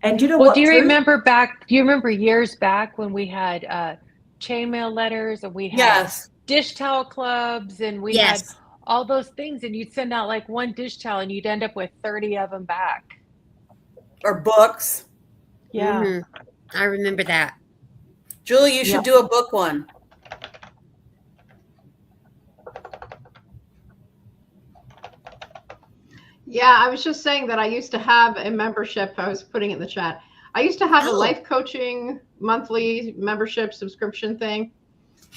And you know well, what? Do you remember years back when we had chainmail letters and we had dish towel clubs and we had all those things, and you'd send out like one dish towel and you'd end up with 30 of them back. Or books. Yeah. Mm-hmm. I remember that. Julie, you should do a book one. Yeah, I was just saying that I used to have a membership. I was putting it in the chat. I used to have a life coaching monthly membership subscription thing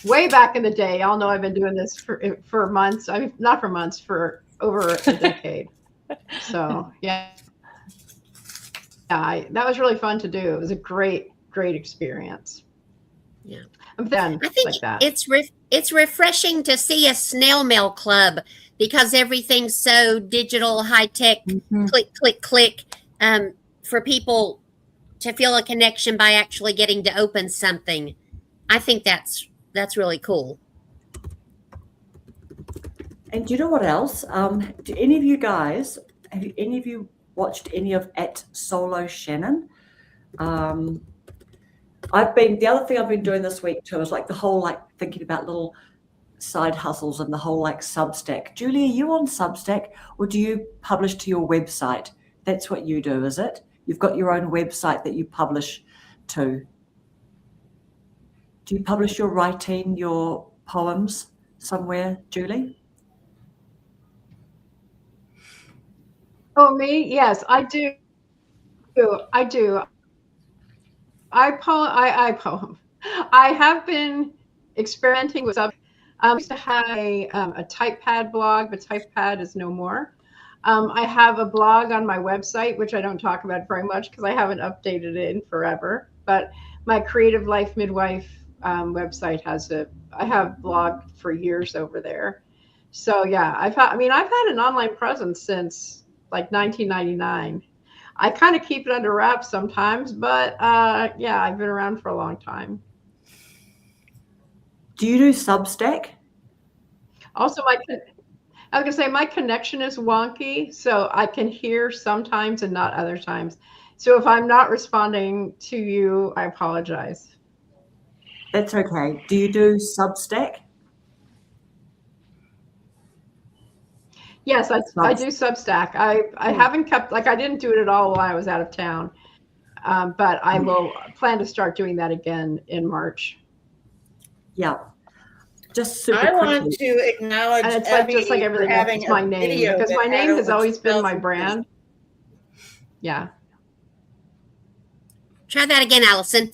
way back in the day. Y'all know I've been doing this for months. I mean, not for months, for over a decade. So yeah, that was really fun to do. It was a great experience. Yeah, I'm done. I think like that. It's refreshing to see a snail mail club because everything's so digital, high tech, click, click. For people to feel a connection by actually getting to open something, I think that's really cool. And do you know what else? Do any of you guys have any of you watched any of @Solo Shannon? The other thing I've been doing this week too is like the whole like thinking about little side hustles and the whole like Substack. Julie, are you on Substack or do you publish to your website? That's what you do, is it? You've got your own website that you publish to. Do you publish your writing, your poems somewhere, Julie? Oh, me? Yes, I do. I do. I poem. I have been experimenting with I used to have a TypePad blog, but TypePad is no more. I have a blog on my website, which I don't talk about very much because I haven't updated it in forever. But my Creative Life Midwife website I have blogged for years over there. So yeah, I've had an online presence since like 1999. I kind of keep it under wraps sometimes, but yeah, I've been around for a long time. Do you do Substack? Also, I was gonna say my connection is wonky, so I can hear sometimes and not other times. So if I'm not responding to you, I apologize. That's okay. Do you do Substack? Yes, I do Substack. I haven't kept, like, I didn't do it at all while I was out of town, but I will plan to start doing that again in March. Yeah. Just super I quickly. want to acknowledge and it's like just like everything else, it's my name because my name has always been my brand. Yeah. Try that again, Allison.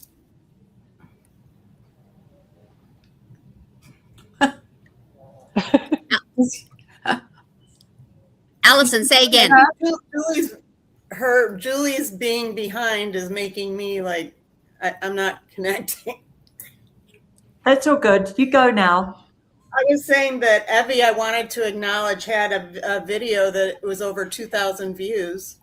Allison, say again. Julie's being behind is making me like I'm not connecting. That's all good. You go now. I was saying that Evie, I wanted to acknowledge, had a video that was over 2,000 views.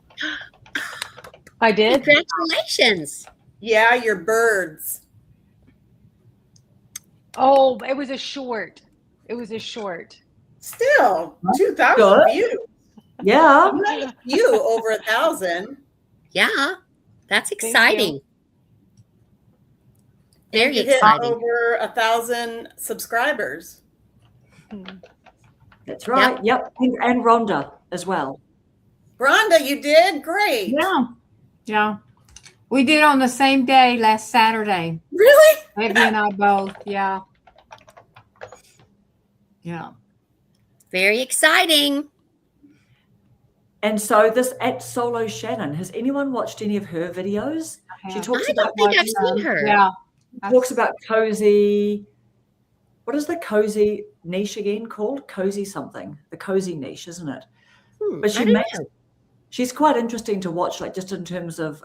I did. Congratulations. Yeah, your birds. Oh, it was a short. Still 2,000 views. Yeah. You over 1,000. Yeah, that's exciting. Very you exciting. hit over 1,000 subscribers. That's right. Yep. And Rhonda as well. Rhonda, you did great. Yeah. We did on the same day last Saturday. Really? Abby and I both. Yeah. Yeah. Very exciting. And so this at Solo Shannon, has anyone watched any of her videos? She talks I about don't think I've seen her. Yeah. talks about cozy. What is the cozy niche again called? Cozy something. The cozy niche, isn't it? But I don't know. she's quite interesting to watch, like just in terms of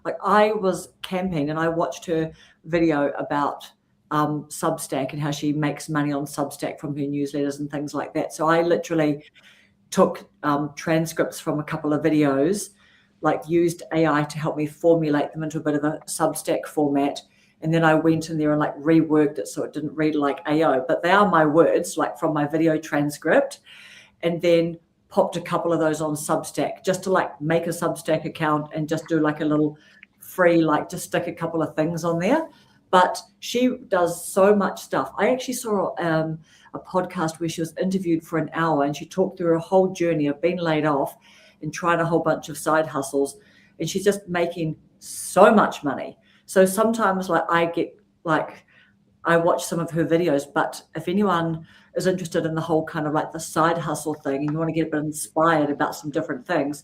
like I was camping and I watched her video about Substack and how she makes money on Substack from her newsletters and things like that. So I literally took transcripts from a couple of videos, like used AI to help me formulate them into a bit of a Substack format. And then I went in there and like reworked it so it didn't read like AO, but they are my words, like from my video transcript. And then popped a couple of those on Substack just to like make a Substack account and just do like a little free, like just stick a couple of things on there. But she does so much stuff. I actually saw a podcast where she was interviewed for an hour and she talked through her whole journey of being laid off and trying a whole bunch of side hustles. And she's just making so much money. So sometimes like I watch some of her videos, but if anyone is interested in the whole kind of like the side hustle thing and you want to get a bit inspired about some different things,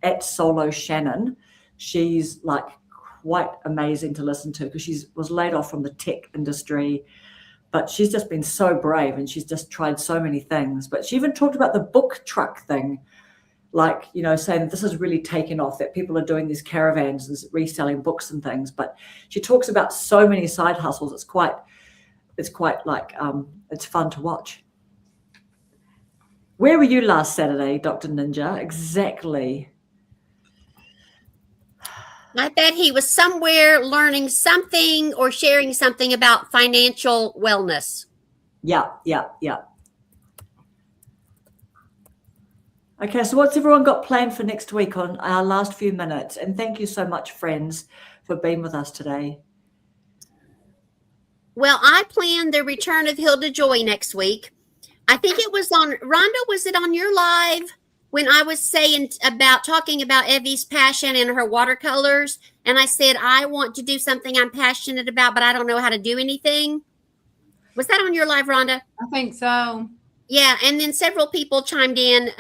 at Solo Shannon, she's like quite amazing to listen to because she was laid off from the tech industry, but she's just been so brave and she's just tried so many things. But she even talked about the book truck thing, like, you know, saying this has really taken off, that people are doing these caravans and reselling books and things. But she talks about so many side hustles. It's quite like it's fun to watch. Where were you last Saturday, Dr. Ninja? Exactly. I bet he was somewhere learning something or sharing something about financial wellness. Yeah. Okay, so what's everyone got planned for next week on our last few minutes? And thank you so much, friends, for being with us today. Well, I plan the return of Hilda Joy next week. I think it was on, Rhonda, was it on your live when I was talking about Evie's passion and her watercolors? And I said, I want to do something I'm passionate about, but I don't know how to do anything. Was that on your live, Rhonda? I think so. Yeah, and then several people chimed in,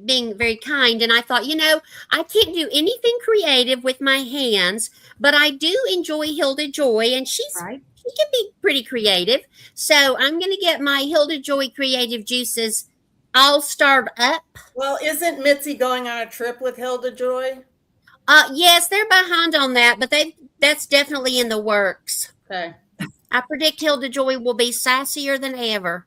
being very kind, and I thought, I can't do anything creative with my hands, but I do enjoy Hilda Joy, and she can be pretty creative. So I'm going to get my Hilda Joy creative juices all started up. Well, isn't Mitzi going on a trip with Hilda Joy? Yes, they're behind on that, but that's definitely in the works. Okay. I predict Hilda Joy will be sassier than ever.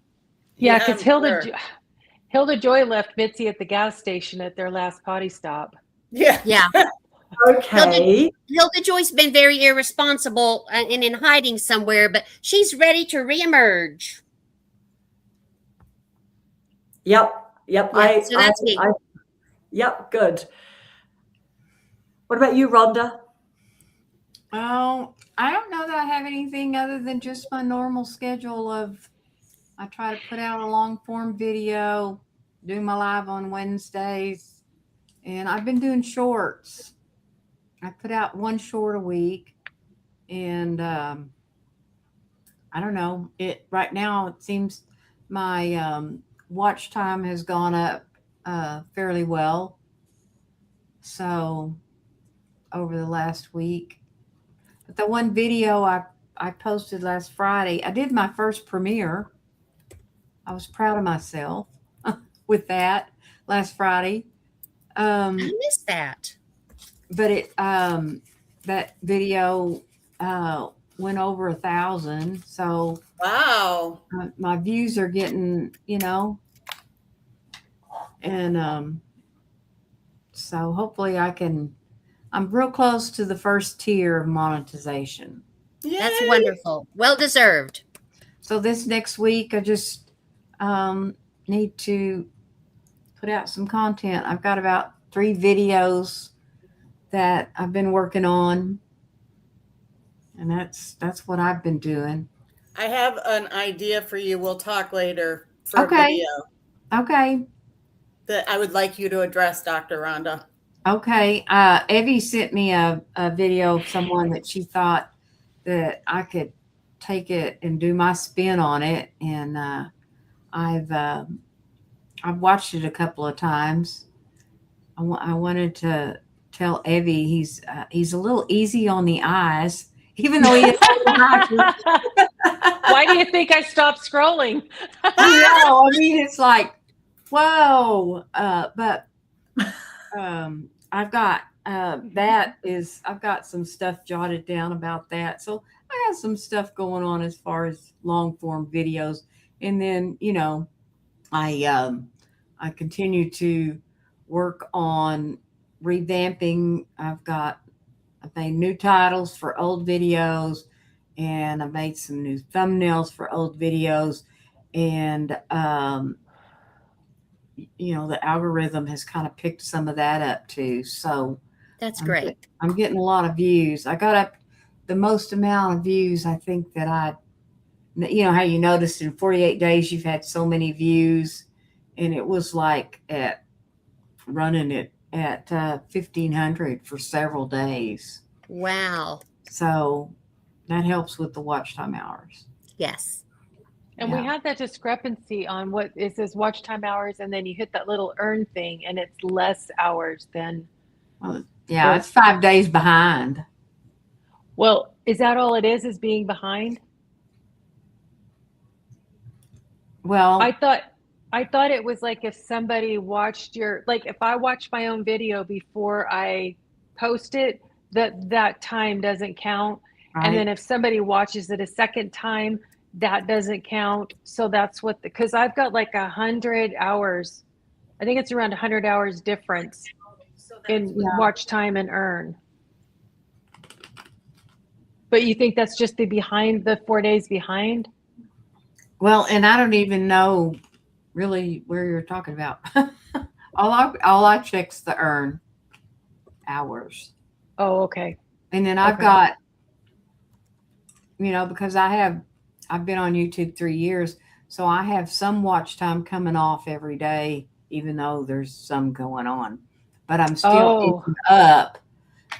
Yeah, because Hilda Joy left Mitzi at the gas station at their last potty stop. Yeah. Okay. Hilda Joy's been very irresponsible and in hiding somewhere, but she's ready to reemerge. Yep. Yeah, so that's me. Yep, good. What about you, Rhonda? Oh, I don't know that I have anything other than just my normal schedule of I try to put out a long form video, do my live on Wednesdays, and I've been doing shorts. I put out one short a week, and I don't know. Right now it seems my watch time has gone up fairly well. So over the last week, but the one video I posted last Friday, I did my first premiere. I was proud of myself with that last Friday. I missed that. But that video went over 1,000. So wow, my views are getting, and so hopefully I'm real close to the first tier of monetization. Yay. That's wonderful. Well deserved. So this next week, I just need to put out some content. I've got about 3 videos that I've been working on, and that's what I've been doing. I have an idea for you. We'll talk later for a video. Okay. That I would like you to address, Dr. Rhonda. Okay. Evie sent me a video of someone that she thought that I could take it and do my spin on it. And I've watched it a couple of times. I wanted to tell Evie he's a little easy on the eyes, even though he has glasses. Why do you think I stopped scrolling? I mean, it's like, whoa. But I've got I've got some stuff jotted down about that. So I have some stuff going on as far as long form videos, and then I continue to work on revamping. I've made new titles for old videos, and I made some new thumbnails for old videos, and the algorithm has kind of picked some of that up too. So That's great. I'm getting a lot of views. I got up the most amount of views I think that how you noticed in 48 days you've had so many views, and it was like running it at 1,500 for several days. Wow. So that helps with the watch time hours. Yes. And we had that discrepancy on what it says watch time hours, and then you hit that little earn thing, and it's less hours than. Well, yeah, it's 5 days behind. Well, is that all it is being behind? Well, I thought it was like if somebody watched if I watch my own video before I post it, that time doesn't count. right. And then if somebody watches it a second time, that doesn't count. So that's because I've got like 100 hours. I think it's around 100 hours difference in watch time and earn. But you think that's just the 4 days behind? Well, and I don't even know really where you're talking about. all I check's the earn hours. Oh, okay. And then I've got, because I've been on YouTube 3 years, so I have some watch time coming off every day, even though there's some going on. But I'm still up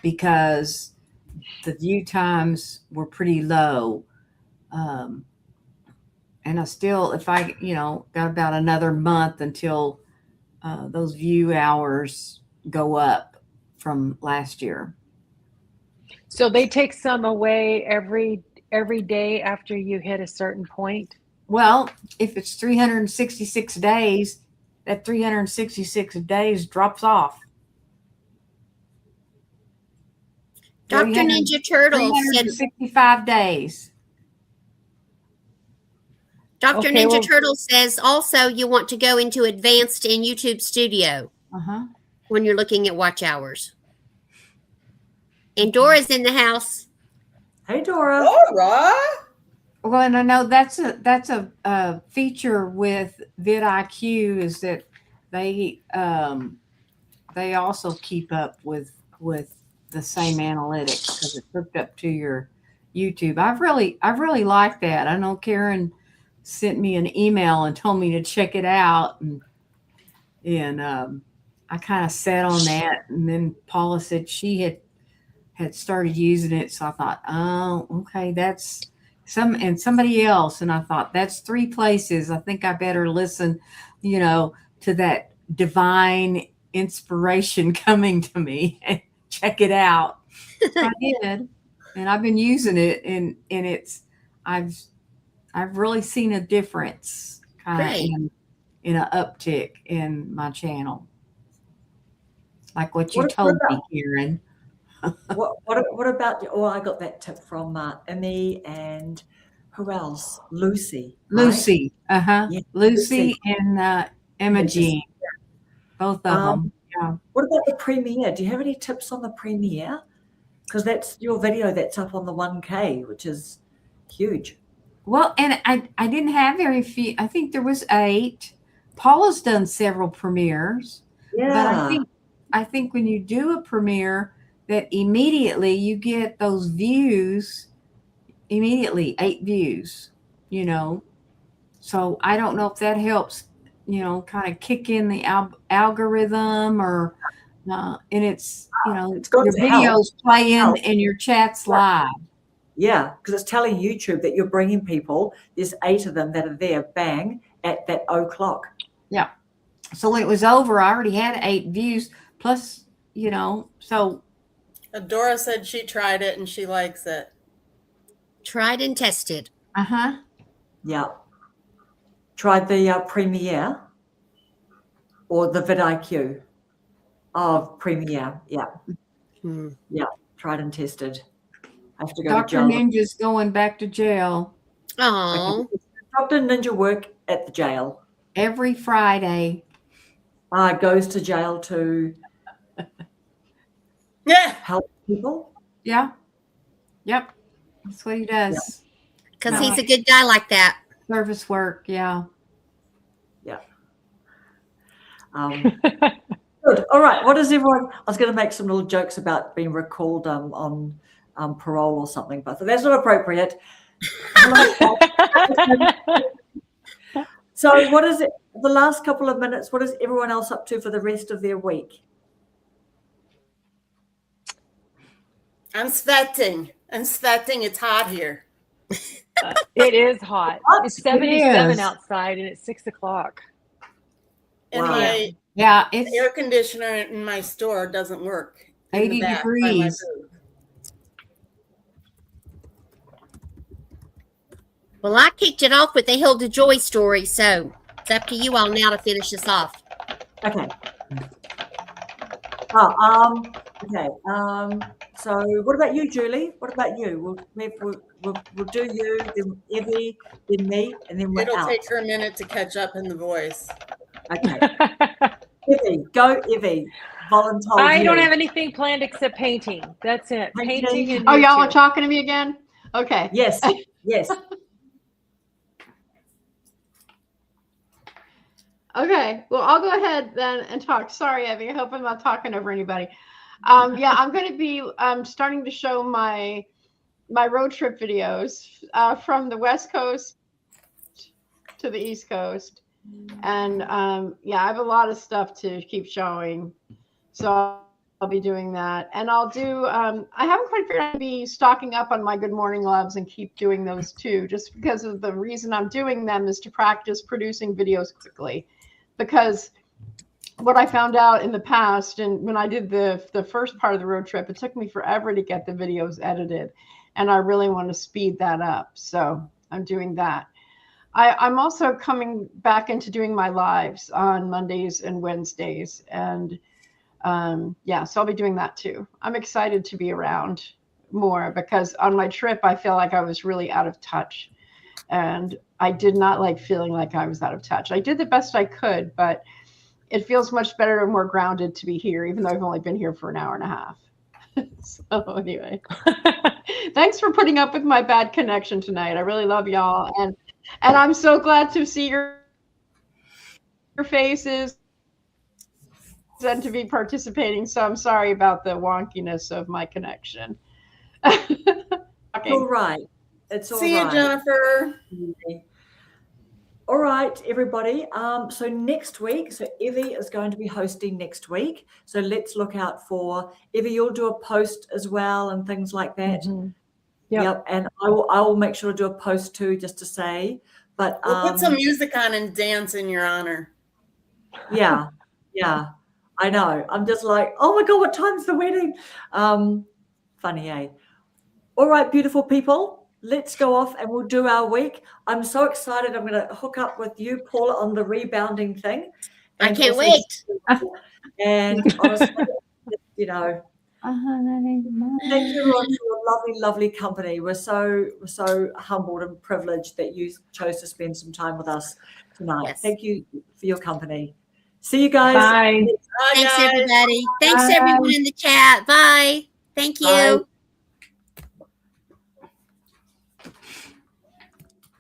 because the view times were pretty low. And I still, if I, got about another month until those view hours go up from last year. So they take some away every day after you hit a certain point? Well, if it's 366 days, that 366 days drops off. Dr. Ninja Turtle said 365 days. Dr. Ninja Turtle says also you want to go into advanced in YouTube Studio when you're looking at watch hours. And Dora's in the house. Hey, Dora. Dora. Well, and I know that's a feature with vidIQ is that they also keep up with the same analytics because it's hooked up to your YouTube. I've really liked that. I know Karen sent me an email and told me to check it out, and I kind of sat on that, and then Paula said she had started using it, so I thought, oh, okay, that's somebody else, and I thought that's 3 places. I think I better listen, to that divine inspiration coming to me and check it out. So I did, and I've been using it, and I've really seen a difference kind of in an uptick in my channel, like what you told me, Karen. What about? Oh, I got that tip from Emmy and who else? Lucy. Lucy, right? Yeah, Lucy and Emma Jean, both of them. Yeah. What about the premiere? Do you have any tips on the premiere? Because that's your video that's up on the 1K, which is huge. Well, and I didn't have very few. I think there was 8. Paula's done several premieres. Yeah. But I think when you do a premiere, that immediately you get those views. Immediately 8 views. So I don't know if that helps. Kind of kick in the algorithm, or And it's, It's got your to help. videos playing Help. and your chat's live. Yeah, because it's telling YouTube that you're bringing people. There's 8 of them that are there, bang, at that o'clock. Yeah. So when it was over, I already had 8 views plus, so. Dora said she tried it and she likes it. Tried and tested. Uh-huh. Yeah. Tried the Premiere or the vidIQ of Premiere. Yeah. Yeah. Tried and tested. I have to go Dr. to jail. Ninja's going back to jail Oh, Dr. Ninja work at the jail. every Friday. Goes to jail to Yeah. help people. Yeah. Yep. That's what he does. because he's a good guy like that. Service work. Yeah. Good. All right. What does everyone? I was going to make some little jokes about being recalled on parole or something, but that's not appropriate. So, what is it? The last couple of minutes. What is everyone else up to for the rest of their week? I'm sweating. It's hot here. It is hot. It's 77 outside and it's 6 o'clock. And Wow. my Yeah. It's air conditioner in my store doesn't work. in 80 the back by my degrees. booth. Well, I kicked it off with the Hilda Joy story, so it's up to you all now to finish this off. Okay. Okay. So, what about you, Julie? What about you? We'll do you, then Evie, then me, and then we're It'll out. take her a minute to catch up in the voice. Okay. Evie, go, Evie. Volunteer. I don't have anything planned except painting. That's it. Painting. Painting and Oh, y'all are YouTube. talking to me again? Okay. Yes. Yes. Okay. Well, I'll go ahead then and talk. Sorry, Evie. I hope I'm not talking over anybody. Yeah, I'm going to be starting to show my road trip videos from the West Coast to the East Coast. And yeah, I have a lot of stuff to keep showing. So I'll be doing that. And I'll do, I haven't quite figured out to be stocking up on my Good Morning Loves and keep doing those too, just because of the reason I'm doing them is to practice producing videos quickly. Because what I found out in the past, and when I did the first part of the road trip, it took me forever to get the videos edited. And I really want to speed that up. So I'm doing that. I'm also coming back into doing my lives on Mondays and Wednesdays. And yeah, so I'll be doing that too. I'm excited to be around more because on my trip, I feel like I was really out of touch. And I did not like feeling like I was out of touch. I did the best I could, but it feels much better and more grounded to be here, even though I've only been here for an hour and a half. So anyway, thanks for putting up with my bad connection tonight. I really love y'all. And I'm so glad to see your faces and to be participating. So I'm sorry about the wonkiness of my connection. It's all right. It's all See you, right. Jennifer. All right, everybody. So next week, so Evie is going to be hosting next week. So let's look out for Evie. You'll do a post as well and things like that. Mm-hmm. Yep. And I will make sure to do a post too, just to say. But We'll put some music on and dance in your honor. Yeah, I know. I'm just like, oh my God, what time's the wedding? Funny, eh? All right, beautiful people, let's go off and we'll do our week. I'm so excited. I'm going to hook up with you, Paula, on the rebounding thing. I can't wait. And honestly, you know, thank you everyone for your lovely, lovely company. We're so humbled and privileged that you chose to spend some time with us tonight. Yes. Thank you for your company. See you guys. Bye. Bye, Thanks, guys. everybody. Thanks, Bye. everyone in the chat. Bye. Thank you. Bye.